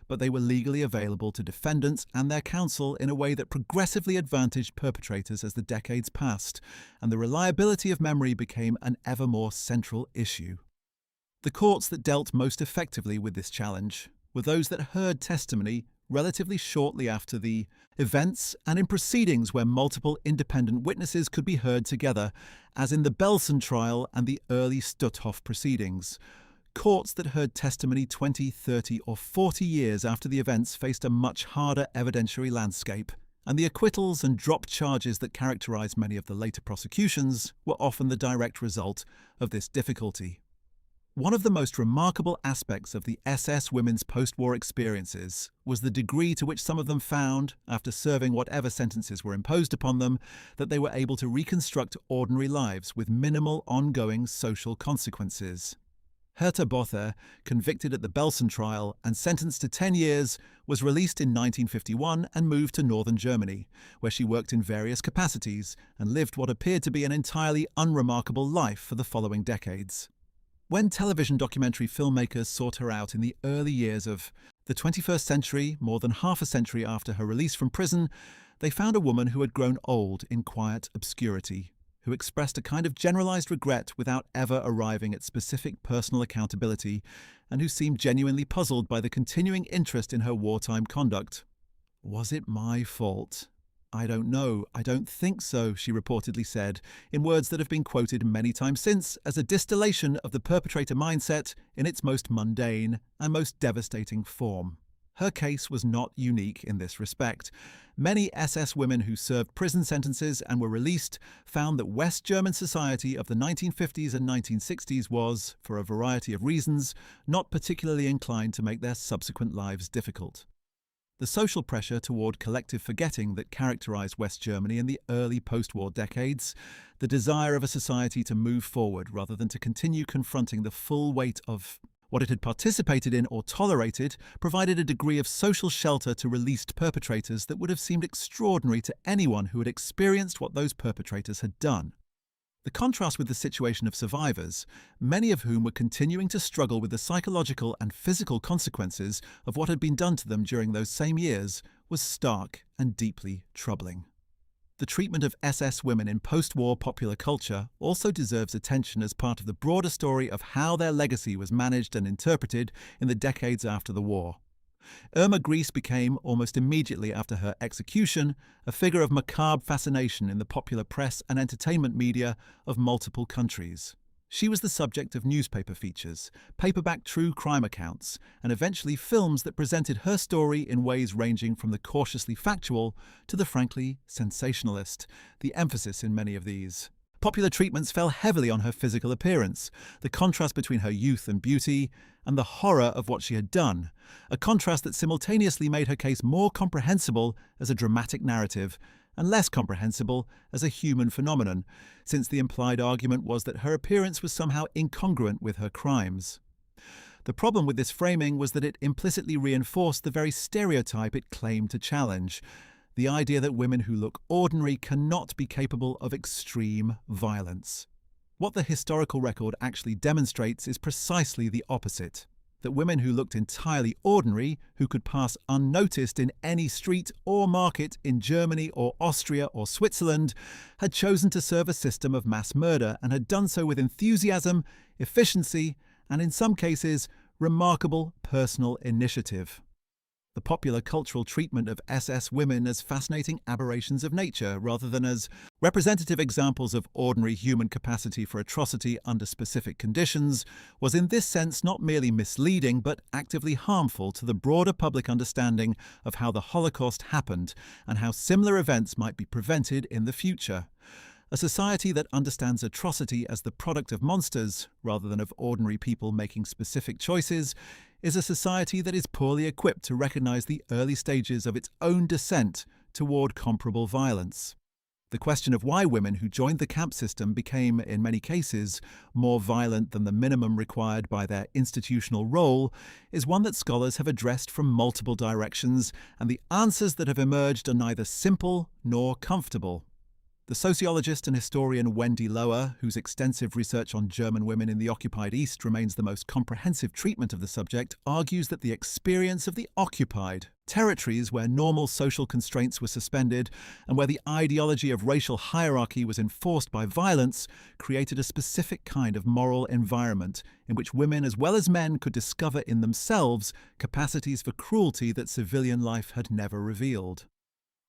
S1: but they were legally available to defendants and their counsel in a way that progressively advantaged perpetrators as the decades passed, and the reliability of memory became an ever more central issue. The courts that dealt most effectively with this challenge were those that heard testimony relatively shortly after the events and in proceedings where multiple independent witnesses could be heard together, as in the Belsen trial and the early Stutthof proceedings. Courts that heard testimony 20, 30 or 40 years after the events faced a much harder evidentiary landscape, and the acquittals and drop charges that characterized many of the later prosecutions were often the direct result of this difficulty. One of the most remarkable aspects of the SS women's post-war experiences was the degree to which some of them found, after serving whatever sentences were imposed upon them, that they were able to reconstruct ordinary lives with minimal ongoing social consequences. Herta Bother, convicted at the Belsen trial and sentenced to 10 years, was released in 1951 and moved to northern Germany, where she worked in various capacities and lived what appeared to be an entirely unremarkable life for the following decades. When television documentary filmmakers sought her out in the early years of the 21st century, more than half a century after her release from prison, they found a woman who had grown old in quiet obscurity, who expressed a kind of generalized regret without ever arriving at specific personal accountability, and who seemed genuinely puzzled by the continuing interest in her wartime conduct. "Was it my fault? I don't know. I don't think so," she reportedly said, in words that have been quoted many times since as a distillation of the perpetrator mindset in its most mundane and most devastating form. Her case was not unique in this respect. Many SS women who served prison sentences and were released found that West German society of the 1950s and 1960s was, for a variety of reasons, not particularly inclined to make their subsequent lives difficult. The social pressure toward collective forgetting that characterized West Germany in the early post-war decades, the desire of a society to move forward rather than to continue confronting the full weight of what it had participated in or tolerated, provided a degree of social shelter to released perpetrators that would have seemed extraordinary to anyone who had experienced what those perpetrators had done. The contrast with the situation of survivors, many of whom were continuing to struggle with the psychological and physical consequences of what had been done to them during those same years, was stark and deeply troubling. The treatment of SS women in post-war popular culture also deserves attention as part of the broader story of how their legacy was managed and interpreted in the decades after the war. Irma Grese became, almost immediately after her execution, a figure of macabre fascination in the popular press and entertainment media of multiple countries. She was the subject of newspaper features, paperback true crime accounts, and eventually films that presented her story in ways ranging from the cautiously factual to the frankly sensationalist, the emphasis in many of these. Popular treatments fell heavily on her physical appearance, the contrast between her youth and beauty, and the horror of what she had done, a contrast that simultaneously made her case more comprehensible as a dramatic narrative and less comprehensible as a human phenomenon, since the implied argument was that her appearance was somehow incongruent with her crimes. The problem with this framing was that it implicitly reinforced the very stereotype it claimed to challenge, the idea that women who look ordinary cannot be capable of extreme violence. What the historical record actually demonstrates is precisely the opposite. That women who looked entirely ordinary, who could pass unnoticed in any street or market in Germany or Austria or Switzerland, had chosen to serve a system of mass murder and had done so with enthusiasm, efficiency, and in some cases, remarkable personal initiative. the popular cultural treatment of SS women as fascinating aberrations of nature rather than as representative examples of ordinary human capacity for atrocity under specific conditions was in this sense not merely misleading but actively harmful to the broader public understanding of how the Holocaust happened and how similar events might be prevented in the future. A society that understands atrocity as the product of monsters, rather than of ordinary people making specific choices, is a society that is poorly equipped to recognize the early stages of its own descent toward comparable violence. The question of why women who joined the camp system became, in many cases, more violent than the minimum required by their institutional role is one that scholars have addressed from multiple directions, and the answers that have emerged are neither simple nor comfortable. The sociologist and historian Wendy Lower, whose extensive research on German women in the occupied East remains the most comprehensive treatment of the subject, argues that the experience of the occupied territories where normal social constraints were suspended and where the ideology of racial hierarchy was enforced by violence created a specific kind of moral environment in which women as well as men could discover in themselves capacities for cruelty that civilian life had never revealed.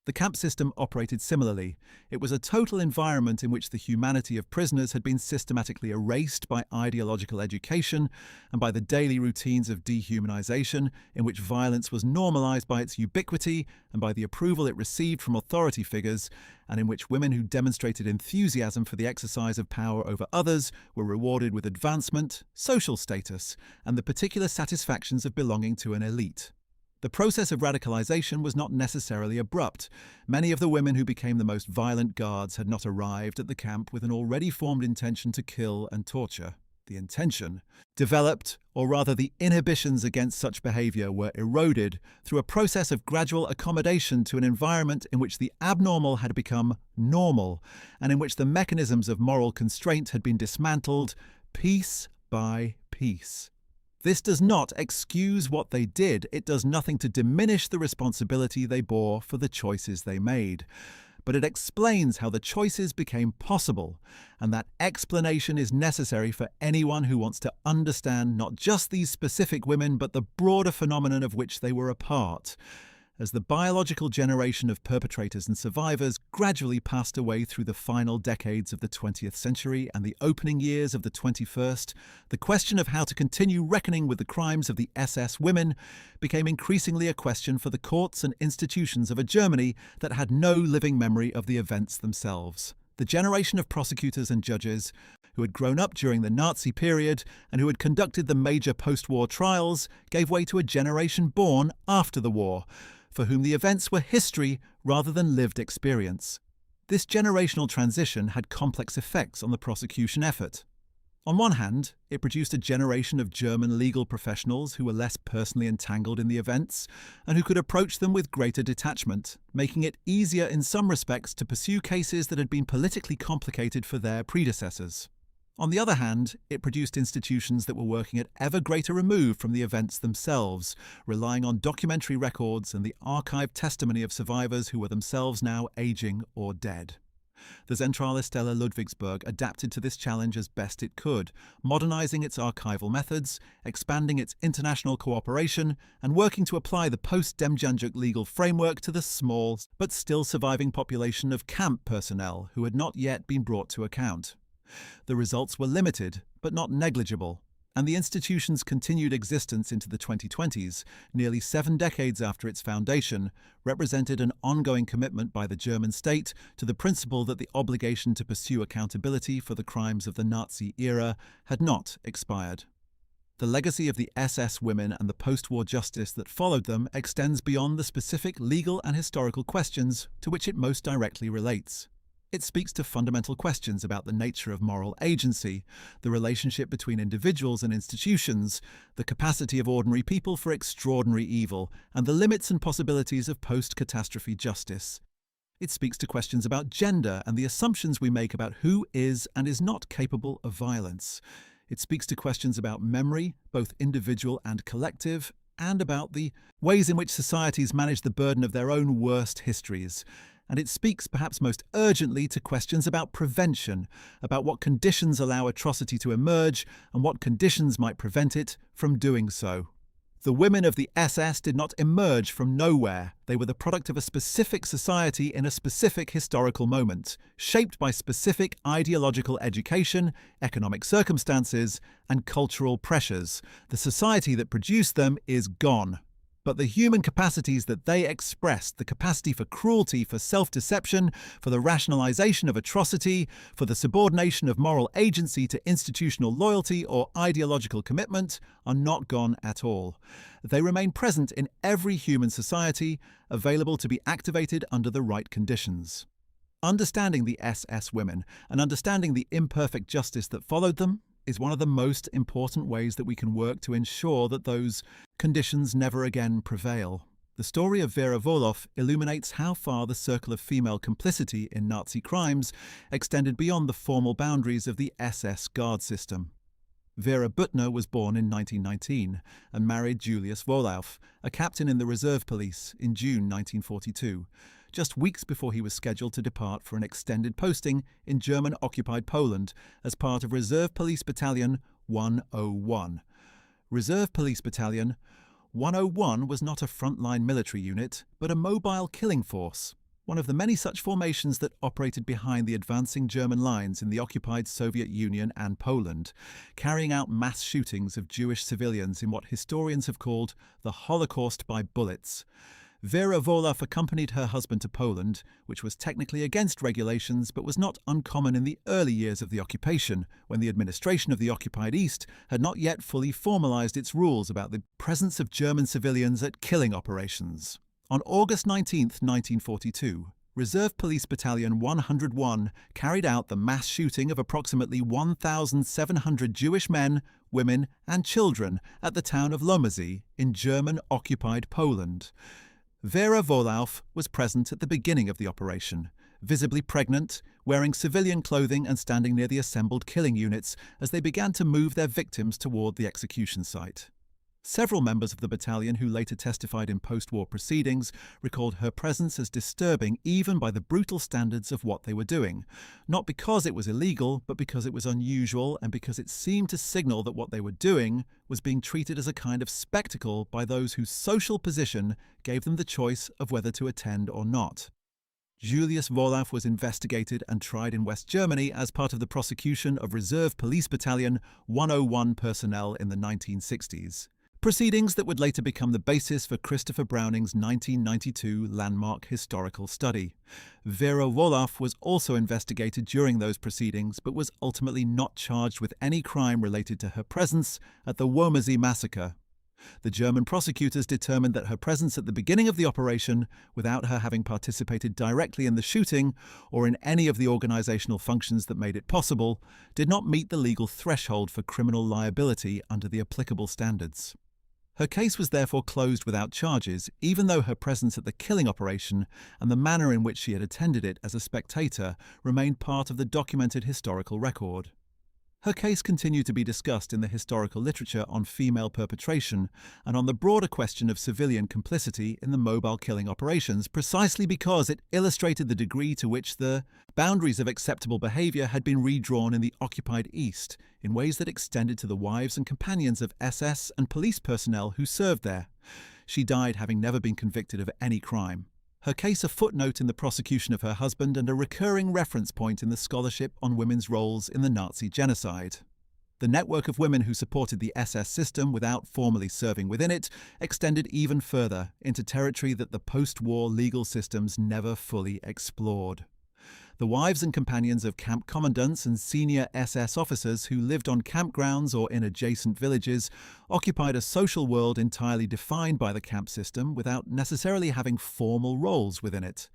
S1: The camp system operated similarly. It was a total environment in which the humanity of prisoners had been systematically erased by ideological education and by the daily routines of dehumanization, in which violence was normalized by its ubiquity and by the approval it received from authority figures, and in which women who demonstrated enthusiasm for the exercise of power over others were rewarded with advancement, social status, and the particular satisfactions of belonging to an elite. The process of radicalization was not necessarily abrupt. Many of the women who became the most violent guards had not arrived at the camp with an already formed intention to kill and torture. The intention developed, or rather the inhibitions against such behavior were eroded through a process of gradual accommodation to an environment in which the abnormal had become normal and in which the mechanisms of moral constraint had been dismantled piece by piece. This does not excuse what they did. It does nothing to diminish the responsibility they bore for the choices they made. But it explains how the choices became possible, and that explanation is necessary for anyone who wants to understand not just these specific women, but the broader phenomenon of which they were a part. As the biological generation of perpetrators and survivors gradually passed away through the final decades of the 20th century and the opening years of the 21st, the question of how to continue reckoning with the crimes of the SS women became increasingly a question for the courts and institutions of a Germany that had no living memory of the events themselves. The generation of prosecutors and judges who had grown up during the Nazi period and who had conducted the major post-war trials gave way to a generation born after the war, for whom the events were history rather than lived experience. This generational transition had complex effects on the prosecution effort. On one hand, it produced a generation of German legal professionals who were less personally entangled in the events and who could approach them with greater detachment, making it easier in some respects to pursue cases that had been politically complicated for their predecessors. On the other hand, it produced institutions that were working at ever greater remove from the events themselves, relying on documentary records and the archived testimony of survivors who were themselves now aging or dead. The Zentrale Stelle Ludwigsburg adapted to this challenge as best it could, modernizing its archival methods, expanding its international cooperation, and working to apply the post-Demjanjuk legal framework to the small but still surviving population of camp personnel who had not yet been brought to account. The results were limited, but not negligible, and the institution's continued existence into the 2020s, nearly 7 decades after its foundation, represented an ongoing commitment by the German state to the principle that the obligation to pursue accountability for the crimes of the Nazi era had not expired. The legacy of the SS women and the post-war justice that followed them extends beyond the specific legal and historical questions to which it most directly relates. It speaks to fundamental questions about the nature of moral agency, the relationship between individuals and institutions, the capacity of ordinary people for extraordinary evil, and the limits and possibilities of post-catastrophe justice. It speaks to questions about gender and the assumptions we make about who is and is not capable of violence. It speaks to questions about memory, both individual and collective, and about the ways in which societies manage the burden of their own worst histories. And it speaks perhaps most urgently to questions about prevention, about what conditions allow atrocity to emerge and what conditions might prevent it from doing so. The women of the SS did not emerge from nowhere. They were the product of a specific society in a specific historical moment, shaped by specific ideological education, economic circumstances, and cultural pressures. The society that produced them is gone. But the human capacities that they expressed, the capacity for cruelty, for self-deception, for the rationalization of atrocity, for the subordination of moral agency to institutional loyalty or ideological commitment, are not gone at all. They remain present in every human society, available to be activated under the right conditions. Understanding the SS women and understanding the imperfect justice that followed them is one of the most important ways that we can work to ensure that those conditions never again prevail. The story of Vera Wolf illuminates how far the circle of female complicity in Nazi crimes extended beyond the formal boundaries of the SS guard system. Vera Büttner was born in 1919 and married Julius Wolf, a captain in the reserve police, in June 1942. Just weeks before he was scheduled to depart for an extended posting in German-occupied Poland as part of Reserve Police Battalion 101. Reserve Police Battalion 101 was not a frontline military unit, but a mobile killing force, one of the many such formations that operated behind the advancing German lines in the occupied Soviet Union and Poland, carrying out mass shootings of Jewish civilians in what historians have called the Holocaust by bullets. Vera Wolf accompanied her husband to Poland, which was technically against regulations but was not uncommon in the early years of the occupation, when the administration of the occupied East had not yet fully formalized its rules about the presence of German civilians at killing operations. On August 19, 1942, Reserve Police Battalion 101 carried out the mass shooting of approximately 1,700 Jewish men, women and children at the town of Lomyśl in German-occupied Poland. Vera Wolf was present at the beginning of the operation, visibly pregnant, wearing civilian clothing and standing near the assembled killing units as they began to move their victims toward the execution site. Several members of the battalion who later testified in post-war proceedings recalled her presence as disturbing even by the brutal standards of what they were doing, not because it was illegal, but because it was unusual and because it seemed to signal that what they were doing was being treated as a kind of spectacle by those whose social position gave them the choice of whether to attend or not. Julius Wolf was investigated and tried in West Germany as part of the prosecution of Reserve Police Battalion 101 personnel in the 1960s. Proceedings that would later become the basis for Christopher Browning's 1992 landmark historical study. Vera Wolf was also investigated during those proceedings, but was ultimately not charged with any crime related to her presence at the Lomyśl massacre. The German prosecutors determined that her presence at the beginning of the operation, without her having participated directly in the shooting or in any of the organizational functions that made it possible, did not meet the legal threshold for criminal liability under the applicable standards. Her case was therefore closed without charges, even though her presence at the killing operation and the manner in which she had attended it as a spectator remained part of the documented historical record. Her case continued to be discussed in the historical literature on female perpetration and on the broader question of civilian complicity in the mobile killing operations, precisely because it illustrated the degree to which the boundaries of acceptable behavior had been redrawn in the occupied East in ways that extended to the wives and companions of SS and police personnel who served there. She died having never been convicted of any crime. Her case a footnote in the prosecution of her husband and a recurring reference point in the scholarship on women's roles in the Nazi genocide. The network of women who supported the SS system without formally serving within it extended even further into territory that the post-war legal systems never fully explored. The wives and companions of camp commandants and senior SS officers who lived on campgrounds or in adjacent villages occupied a social world entirely defined by the camp system without necessarily having formal roles within it.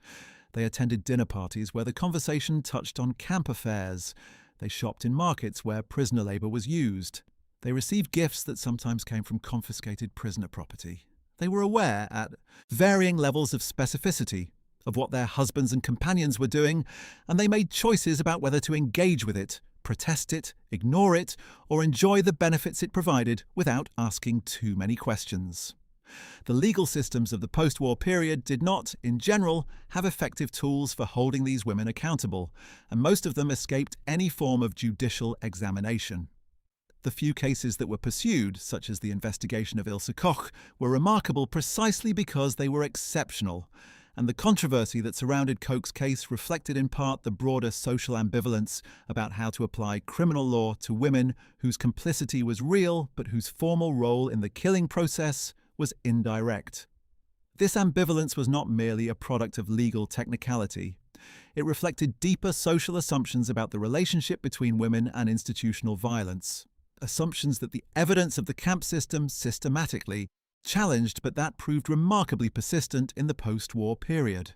S1: They attended dinner parties where the conversation touched on camp affairs. They shopped in markets where prisoner labor was used. They received gifts that sometimes came from confiscated prisoner property. They were aware, at varying levels of specificity, of what their husbands and companions were doing, and they made choices about whether to engage with it, protest it, ignore it, or enjoy the benefits it provided without asking too many questions. The legal systems of the post-war period did not, in general, have effective tools for holding these women accountable, and most of them escaped any form of judicial examination. The few cases that were pursued, such as the investigation of Ilse Koch, were remarkable precisely because they were exceptional, and the controversy that surrounded Koch's case reflected in part the broader social ambivalence about how to apply criminal law to women whose complicity was real but whose formal role in the killing process was indirect. This ambivalence was not merely a product of legal technicality. It reflected deeper social assumptions about the relationship between women and institutional violence. Assumptions that the evidence of the camp system systematically challenged, but that proved remarkably persistent in the post-war period.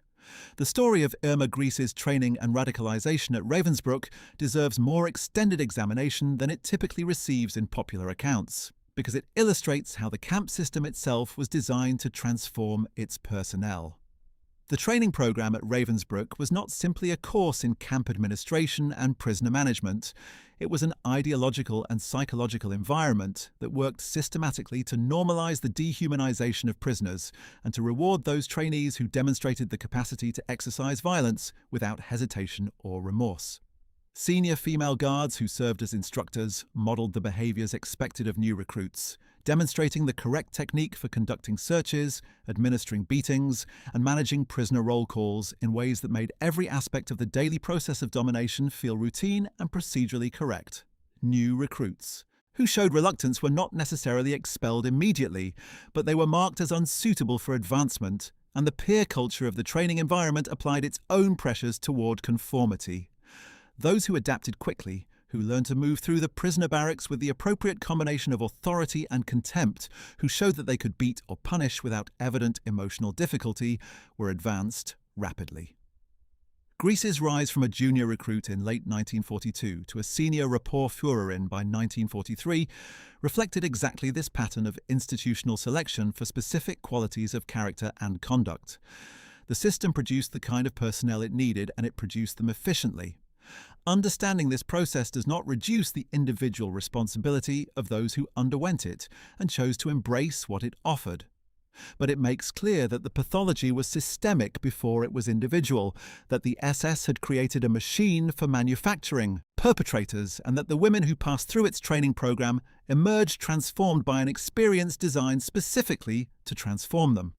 S1: The story of Irma Grese's training and radicalization at Ravensbrück deserves more extended examination than it typically receives in popular accounts, because it illustrates how the camp system itself was designed to transform its personnel. The training program at Ravensbrück was not simply a course in camp administration and prisoner management. It was an ideological and psychological environment that worked systematically to normalize the dehumanization of prisoners and to reward those trainees who demonstrated the capacity to exercise violence without hesitation or remorse. Senior female guards who served as instructors modeled the behaviors expected of new recruits, demonstrating the correct technique for conducting searches, administering beatings, and managing prisoner roll calls in ways that made every aspect of the daily process of domination feel routine and procedurally correct. New recruits, who showed reluctance, were not necessarily expelled immediately, but they were marked as unsuitable for advancement, and the peer culture of the training environment applied its own pressures toward conformity. Those who adapted quickly, who learned to move through the prisoner barracks with the appropriate combination of authority and contempt, who showed that they could beat or punish without evident emotional difficulty, were advanced rapidly. Grese's rise from a junior recruit in late 1942 to a senior Rapportführerin by 1943 reflected exactly this pattern of institutional selection for specific qualities of character and conduct. The system produced the kind of personnel it needed, and it produced them efficiently. Understanding this process does not reduce the individual responsibility of those who underwent it and chose to embrace what it offered. But it makes clear that the pathology was systemic before it was individual, that the SS had created a machine for manufacturing perpetrators, and that the women who passed through its training program emerged transformed by an experience designed specifically to transform them.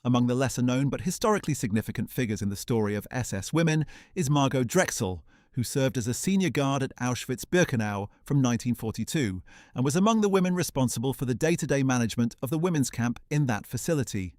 S1: Among the lesser-known but historically significant figures in the story of SS women is Margot Drechsel, who served as a senior guard at Auschwitz-Birkenau from 1942 and was among the women responsible for the day-to-day management of the women's camp in that facility.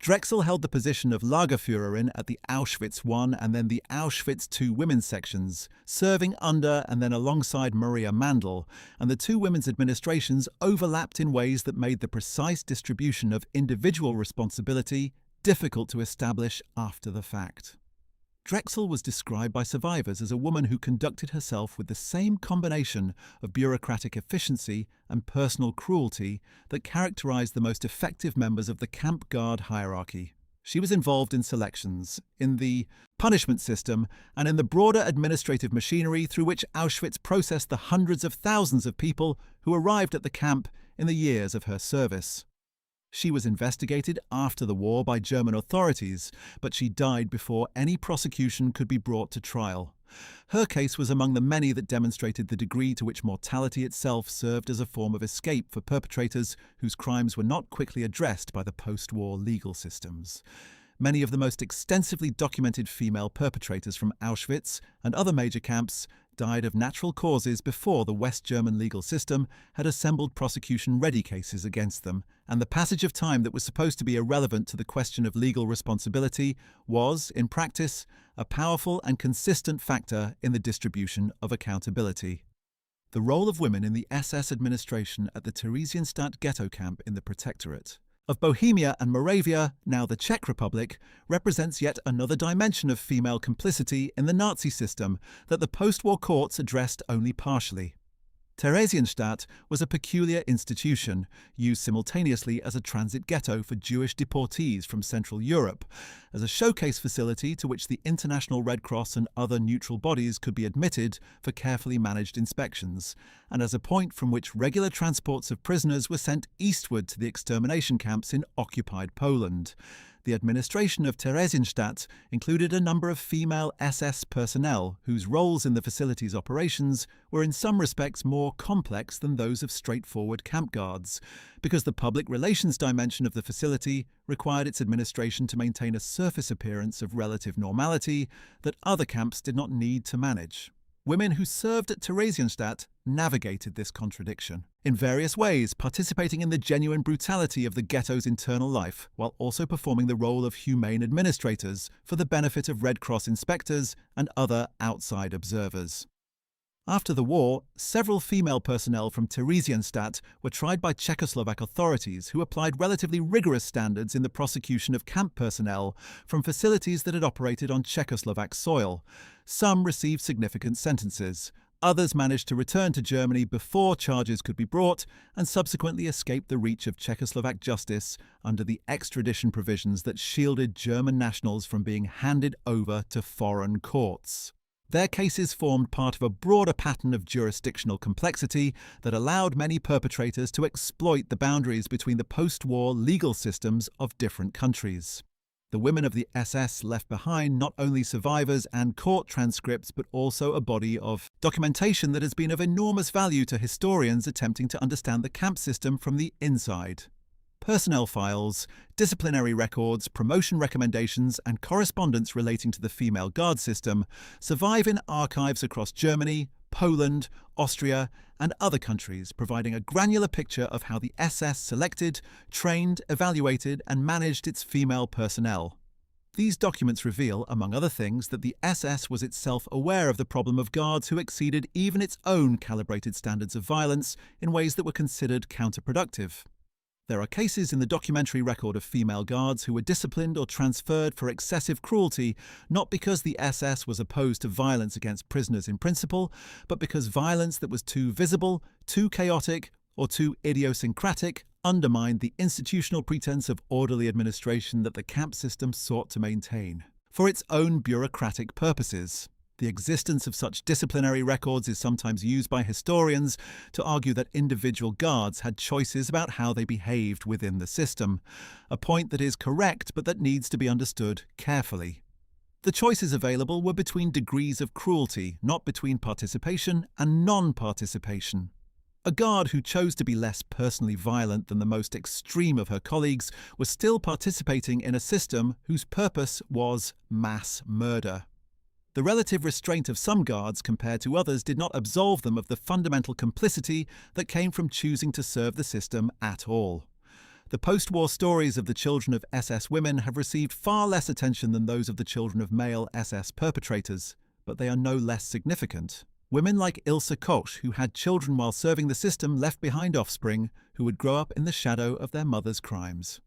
S1: Drechsel held the position of Lagerführerin at the Auschwitz I and then the Auschwitz II women's sections, serving under and then alongside Maria Mandl, and the two women's administrations overlapped in ways that made the precise distribution of individual responsibility difficult to establish after the fact. Drechsel was described by survivors as a woman who conducted herself with the same combination of bureaucratic efficiency and personal cruelty that characterized the most effective members of the camp guard hierarchy. She was involved in selections, in the punishment system, and in the broader administrative machinery through which Auschwitz processed the hundreds of thousands of people who arrived at the camp in the years of her service. She was investigated after the war by German authorities, but she died before any prosecution could be brought to trial. Her case was among the many that demonstrated the degree to which mortality itself served as a form of escape for perpetrators whose crimes were not quickly addressed by the post-war legal systems. Many of the most extensively documented female perpetrators from Auschwitz and other major camps died of natural causes before the West German legal system had assembled prosecution-ready cases against them, and the passage of time that was supposed to be irrelevant to the question of legal responsibility was, in practice, a powerful and consistent factor in the distribution of accountability. The role of women in the SS administration at the Theresienstadt ghetto camp in the Protectorate of Bohemia and Moravia, now the Czech Republic, represents yet another dimension of female complicity in the Nazi system that the post-war courts addressed only partially. Theresienstadt was a peculiar institution, used simultaneously as a transit ghetto for Jewish deportees from Central Europe, as a showcase facility to which the International Red Cross and other neutral bodies could be admitted for carefully managed inspections, and as a point from which regular transports of prisoners were sent eastward to the extermination camps in occupied Poland. the administration of Theresienstadt included a number of female SS personnel whose roles in the facility's operations were in some respects more complex than those of straightforward camp guards, because the public relations dimension of the facility required its administration to maintain a surface appearance of relative normality that other camps did not need to manage. Women who served at Theresienstadt navigated this contradiction in various ways, participating in the genuine brutality of the ghetto's internal life, while also performing the role of humane administrators for the benefit of Red Cross inspectors and other outside observers. After the war, several female personnel from Theresienstadt were tried by Czechoslovak authorities who applied relatively rigorous standards in the prosecution of camp personnel from facilities that had operated on Czechoslovak soil. Some received significant sentences. Others managed to return to Germany before charges could be brought and subsequently escaped the reach of Czechoslovak justice under the extradition provisions that shielded German nationals from being handed over to foreign courts. Their cases formed part of a broader pattern of jurisdictional complexity that allowed many perpetrators to exploit the boundaries between the post-war legal systems of different countries. The women of the SS left behind not only survivors and court transcripts, but also a body of documentation that has been of enormous value to historians attempting to understand the camp system from the inside. Personnel files, disciplinary records, promotion recommendations, and correspondence relating to the female guard system survive in archives across Germany, Poland, Austria, and other countries, providing a granular picture of how the SS selected, trained, evaluated, and managed its female personnel. These documents reveal, among other things, that the SS was itself aware of the problem of guards who exceeded even its own calibrated standards of violence in ways that were considered counterproductive. There are cases in the documentary record of female guards who were disciplined or transferred for excessive cruelty, not because the SS was opposed to violence against prisoners in principle, but because violence that was too visible, too chaotic, or too idiosyncratic undermined the institutional pretense of orderly administration that the camp system sought to maintain, for its own bureaucratic purposes. The existence of such disciplinary records is sometimes used by historians to argue that individual guards had choices about how they behaved within the system, a point that is correct but that needs to be understood carefully. The choices available were between degrees of cruelty, not between participation and non-participation. A guard who chose to be less personally violent than the most extreme of her colleagues was still participating in a system whose purpose was mass murder. The relative restraint of some guards compared to others did not absolve them of the fundamental complicity that came from choosing to serve the system at all. The post-war stories of the children of SS women have received far less attention than those of the children of male SS perpetrators, but they are no less significant. Women like Ilse Koch, who had children while serving the system, left behind offspring who would grow up in the shadow of their mother's crimes.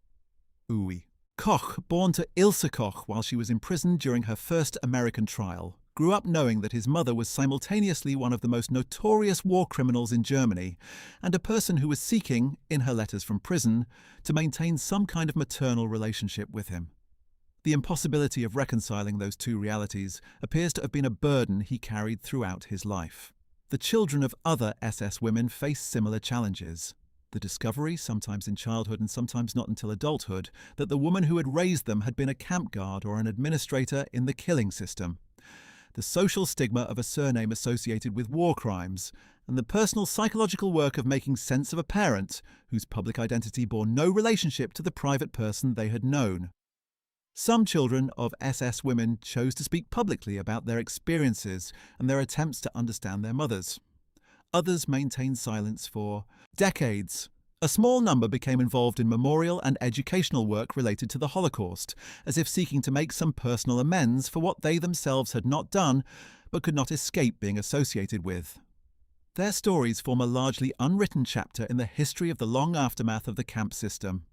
S1: Ooh. Koch, born to Ilse Koch while she was imprisoned during her first American trial, grew up knowing that his mother was simultaneously one of the most notorious war criminals in Germany and a person who was seeking, in her letters from prison, to maintain some kind of maternal relationship with him. The impossibility of reconciling those two realities appears to have been a burden he carried throughout his life. The children of other SS women faced similar challenges. The discovery, sometimes in childhood and sometimes not until adulthood, that the woman who had raised them had been a camp guard or an administrator in the killing system. The social stigma of a surname associated with war crimes, and the personal psychological work of making sense of a parent whose public identity bore no relationship to the private person they had known. Some children of SS women chose to speak publicly about their experiences and their attempts to understand their mothers. Others maintained silence for decades. A small number became involved in memorial and educational work related to the Holocaust, as if seeking to make some personal amends for what they themselves had not done but could not escape being associated with. Their stories form a largely unwritten chapter in the history of the long aftermath of the camp system.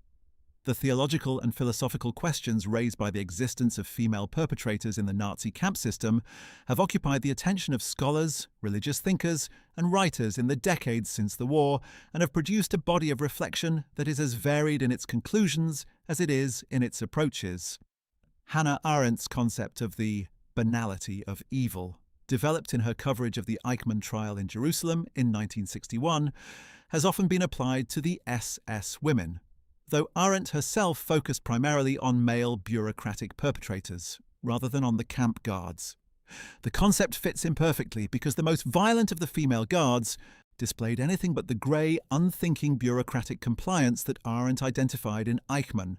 S1: The theological and philosophical questions raised by the existence of female perpetrators in the Nazi camp system have occupied the attention of scholars, religious thinkers, and writers in the decades since the war, and have produced a body of reflection that is as varied in its conclusions as it is in its approaches. Hannah Arendt's concept of the banality of evil, developed in her coverage of the Eichmann trial in Jerusalem in 1961, has often been applied to the SS women. though Arendt herself focused primarily on male bureaucratic perpetrators, rather than on the camp guards. The concept fits imperfectly because the most violent of the female guards displayed anything but the grey, unthinking bureaucratic compliance that Arendt identified in Eichmann.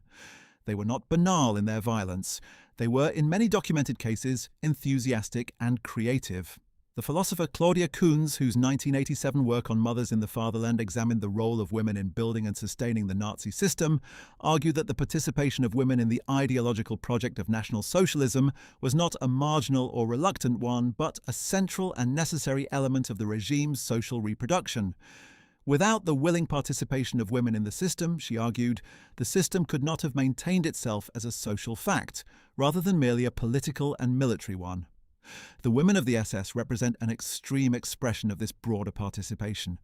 S1: They were not banal in their violence. They were, in many documented cases, enthusiastic and creative. The philosopher Claudia Kuhns, whose 1987 work on Mothers in the Fatherland examined the role of women in building and sustaining the Nazi system, argued that the participation of women in the ideological project of National Socialism was not a marginal or reluctant one, but a central and necessary element of the regime's social reproduction. Without the willing participation of women in the system, she argued, the system could not have maintained itself as a social fact, rather than merely a political and military one. The women of the SS represent an extreme expression of this broader participation,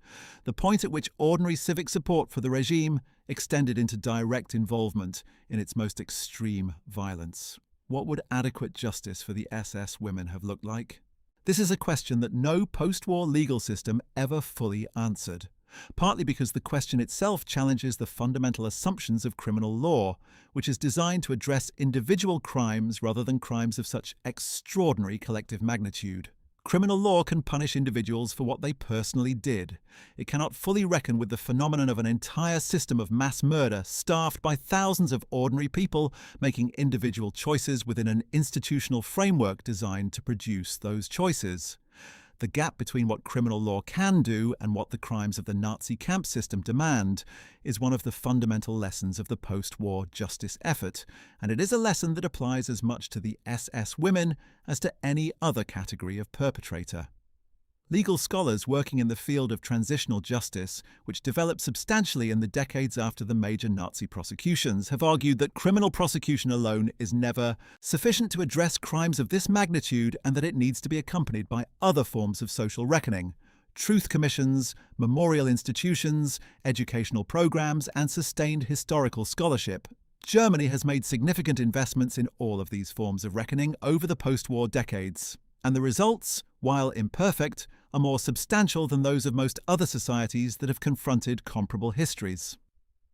S1: the point at which ordinary civic support for the regime extended into direct involvement in its most extreme violence. What would adequate justice for the SS women have looked like? This is a question that no post-war legal system ever fully answered, partly because the question itself challenges the fundamental assumptions of criminal law, which is designed to address individual crimes rather than crimes of such extraordinary collective magnitude. Criminal law can punish individuals for what they personally did. It cannot fully reckon with the phenomenon of an entire system of mass murder staffed by thousands of ordinary people making individual choices within an institutional framework designed to produce those choices. The gap between what criminal law can do and what the crimes of the Nazi camp system demand is one of the fundamental lessons of the post-war justice effort, and it is a lesson that applies as much to the SS women as to any other category of perpetrator. Legal scholars working in the field of transitional justice, which developed substantially in the decades after the major Nazi prosecutions, have argued that criminal prosecution alone is never sufficient to address crimes of this magnitude and that it needs to be accompanied by other forms of social reckoning: truth commissions, memorial institutions, educational programs, and sustained historical scholarship. Germany has made significant investments in all of these forms of reckoning over the post-war decades, and the results, while imperfect, are more substantial than those of most other societies that have confronted comparable histories.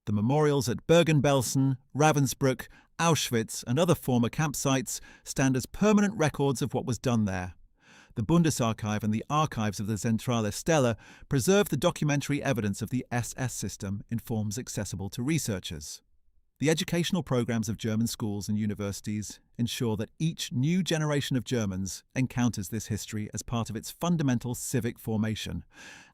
S1: The memorials at Bergen-Belsen, Ravensbrück, Auschwitz, and other former campsites stand as permanent records of what was done there. The Bundesarchive and the archives of the Zentrale Stelle preserve the documentary evidence of the SS system in forms accessible to researchers. The educational programs of German schools and universities ensure that each new generation of Germans encounters this history as part of its fundamental civic formation,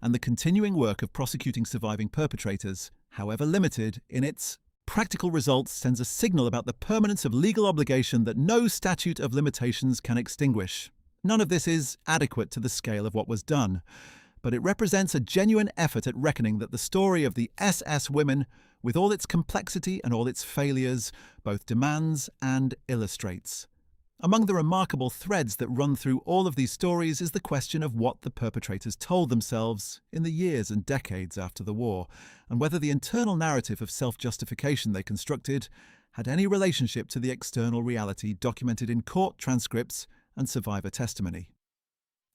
S1: and the continuing work of prosecuting surviving perpetrators, however limited, in its practical results sends a signal about the permanence of legal obligation that no statute of limitations can extinguish. None of this is adequate to the scale of what was done, but it represents a genuine effort at reckoning that the story of the SS women, with all its complexity and all its failures, both demands and illustrates. Among the remarkable threads that run through all of these stories is the question of what the perpetrators told themselves in the years and decades after the war, and whether the internal narrative of self-justification they constructed had any relationship to the external reality documented in court transcripts and survivor testimony.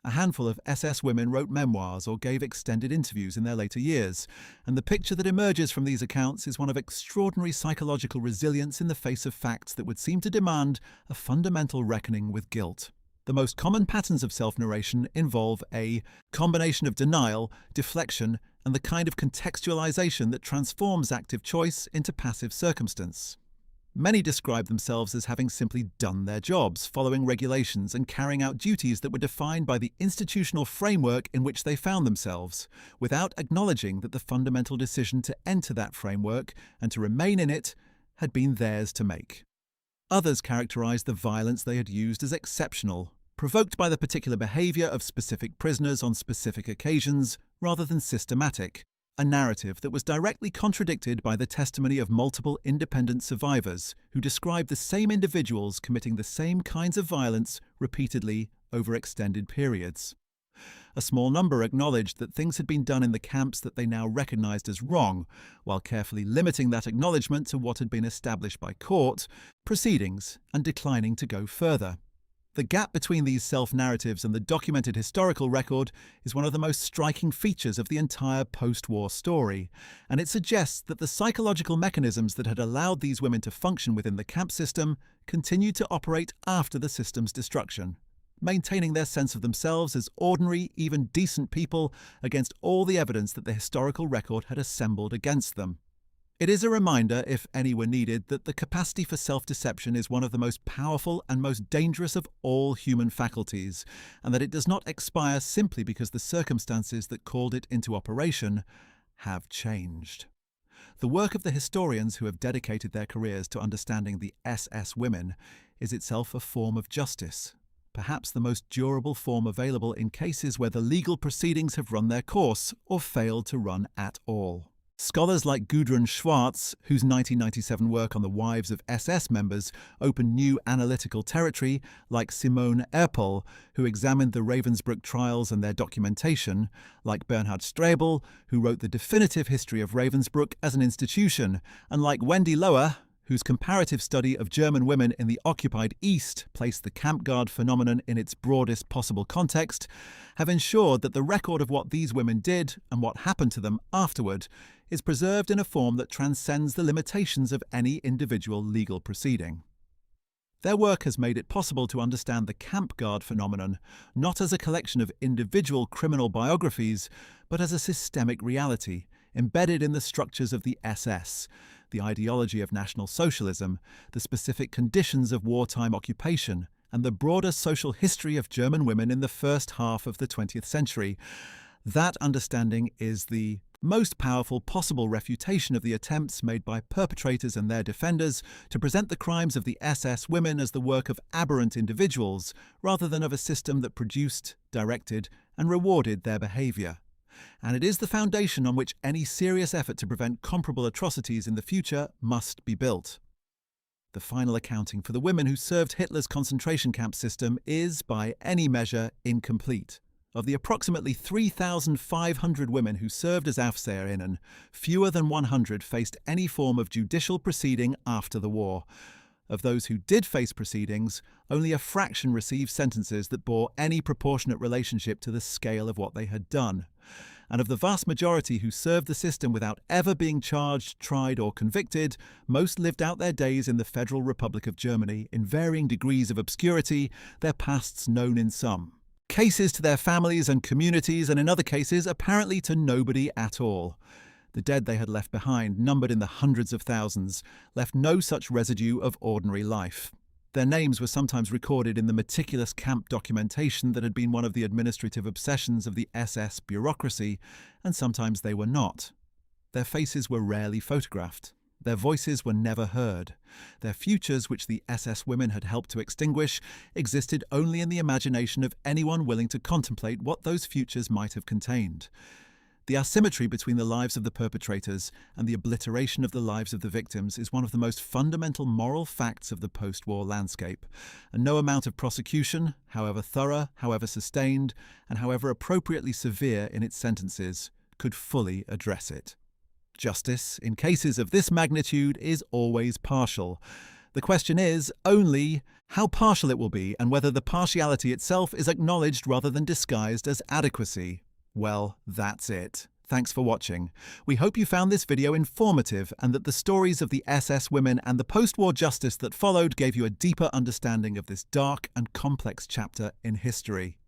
S1: A handful of SS women wrote memoirs or gave extended interviews in their later years, and the picture that emerges from these accounts is one of extraordinary psychological resilience in the face of facts that would seem to demand a fundamental reckoning with guilt. The most common patterns of self-narration involve a combination of denial, deflection, and the kind of contextualization that transforms active choice into passive circumstance. Many describe themselves as having simply done their jobs, following regulations and carrying out duties that were defined by the institutional framework in which they found themselves, without acknowledging that the fundamental decision to enter that framework and to remain in it had been theirs to make. Others characterized the violence they had used as exceptional, provoked by the particular behavior of specific prisoners on specific occasions, rather than systematic. A narrative that was directly contradicted by the testimony of multiple independent survivors who described the same individuals committing the same kinds of violence repeatedly over extended periods. A small number acknowledged that things had been done in the camps that they now recognized as wrong, while carefully limiting that acknowledgement to what had been established by court proceedings and declining to go further. The gap between these self-narratives and the documented historical record is one of the most striking features of the entire post-war story, and it suggests that the psychological mechanisms that had allowed these women to function within the camp system continued to operate after the system's destruction, maintaining their sense of themselves as ordinary, even decent people against all the evidence that the historical record had assembled against them. It is a reminder, if any were needed, that the capacity for self-deception is one of the most powerful and most dangerous of all human faculties, and that it does not expire simply because the circumstances that called it into operation have changed. The work of the historians who have dedicated their careers to understanding the SS women is itself a form of justice, perhaps the most durable form available in cases where the legal proceedings have run their course or failed to run at all. Scholars like Gudrun Schwarz, whose 1997 work on the wives of SS members opened new analytical territory, like Simone Erpel, who examined the Ravensbrück trials and their documentation, like Bernhard Strebel, who wrote the definitive history of Ravensbrück as an institution, and like Wendy Lower, whose comparative study of German women in the occupied East placed the camp guard phenomenon in its broadest possible context, have ensured that the record of what these women did and what happened to them afterward is preserved in a form that transcends the limitations of any individual legal proceeding. Their work has made it possible to understand the camp guard phenomenon not as a collection of individual criminal biographies, but as a systemic reality embedded in the structures of the SS, the ideology of National Socialism, the specific conditions of wartime occupation, and the broader social history of German women in the first half of the 20th century. That understanding is the most powerful possible refutation of the attempts made by perpetrators and their defenders to present the crimes of the SS women as the work of aberrant individuals, rather than of a system that produced, directed, and rewarded their behaviour. And it is the foundation on which any serious effort to prevent comparable atrocities in the future must be built. The final accounting for the women who served Hitler's concentration camp system is, by any measure, incomplete. Of the approximately 3,500 women who served as Aufseherinnen, fewer than 100 faced any form of judicial proceeding after the war. Of those who did face proceedings, only a fraction received sentences that bore any proportionate relationship to the scale of what they had done. And of the vast majority who served the system without ever being charged, tried, or convicted, most lived out their days in the Federal Republic of Germany in varying degrees of obscurity, their pasts known in some cases to their families and communities, and in other cases apparently to nobody at all. The dead they had left behind, numbered in the hundreds of thousands, left no such residue of ordinary life. Their names were sometimes recorded in the meticulous camp documentation that had been one of the administrative obsessions of the SS bureaucracy, and sometimes they were not. Their faces were rarely photographed. Their voices were never heard. Their futures, which the SS women had helped to extinguish, existed only in the imagination of anyone willing to contemplate what those futures might have contained. The asymmetry between the lives of the perpetrators and the obliteration of the lives of the victims is one of the most fundamental moral facts of the post-war landscape, and no amount of prosecution, however thorough, however sustained, and however appropriately severe in its sentences, could fully address it. Justice, in cases of this magnitude, is always partial. The question is only how partial it will be and whether the partiality itself is acknowledged rather than disguised as adequacy. Well, that's it. Thanks for watching. We hope you found this video informative and that the stories of the SS women and the post-war justice that followed gave you a deeper understanding of this dark and complex chapter in history.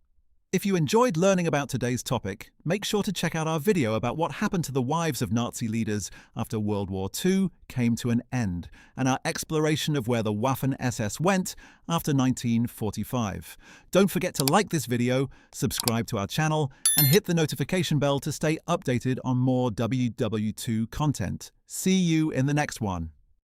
S1: If you enjoyed learning about today's topic, make sure to check out our video about what happened to the wives of Nazi leaders after World War II came to an end, and our exploration of where the Waffen-SS went after 1945. Don't forget to like this video, subscribe to our channel, and hit the notification bell to stay updated on more WW2 content. See you in the next one.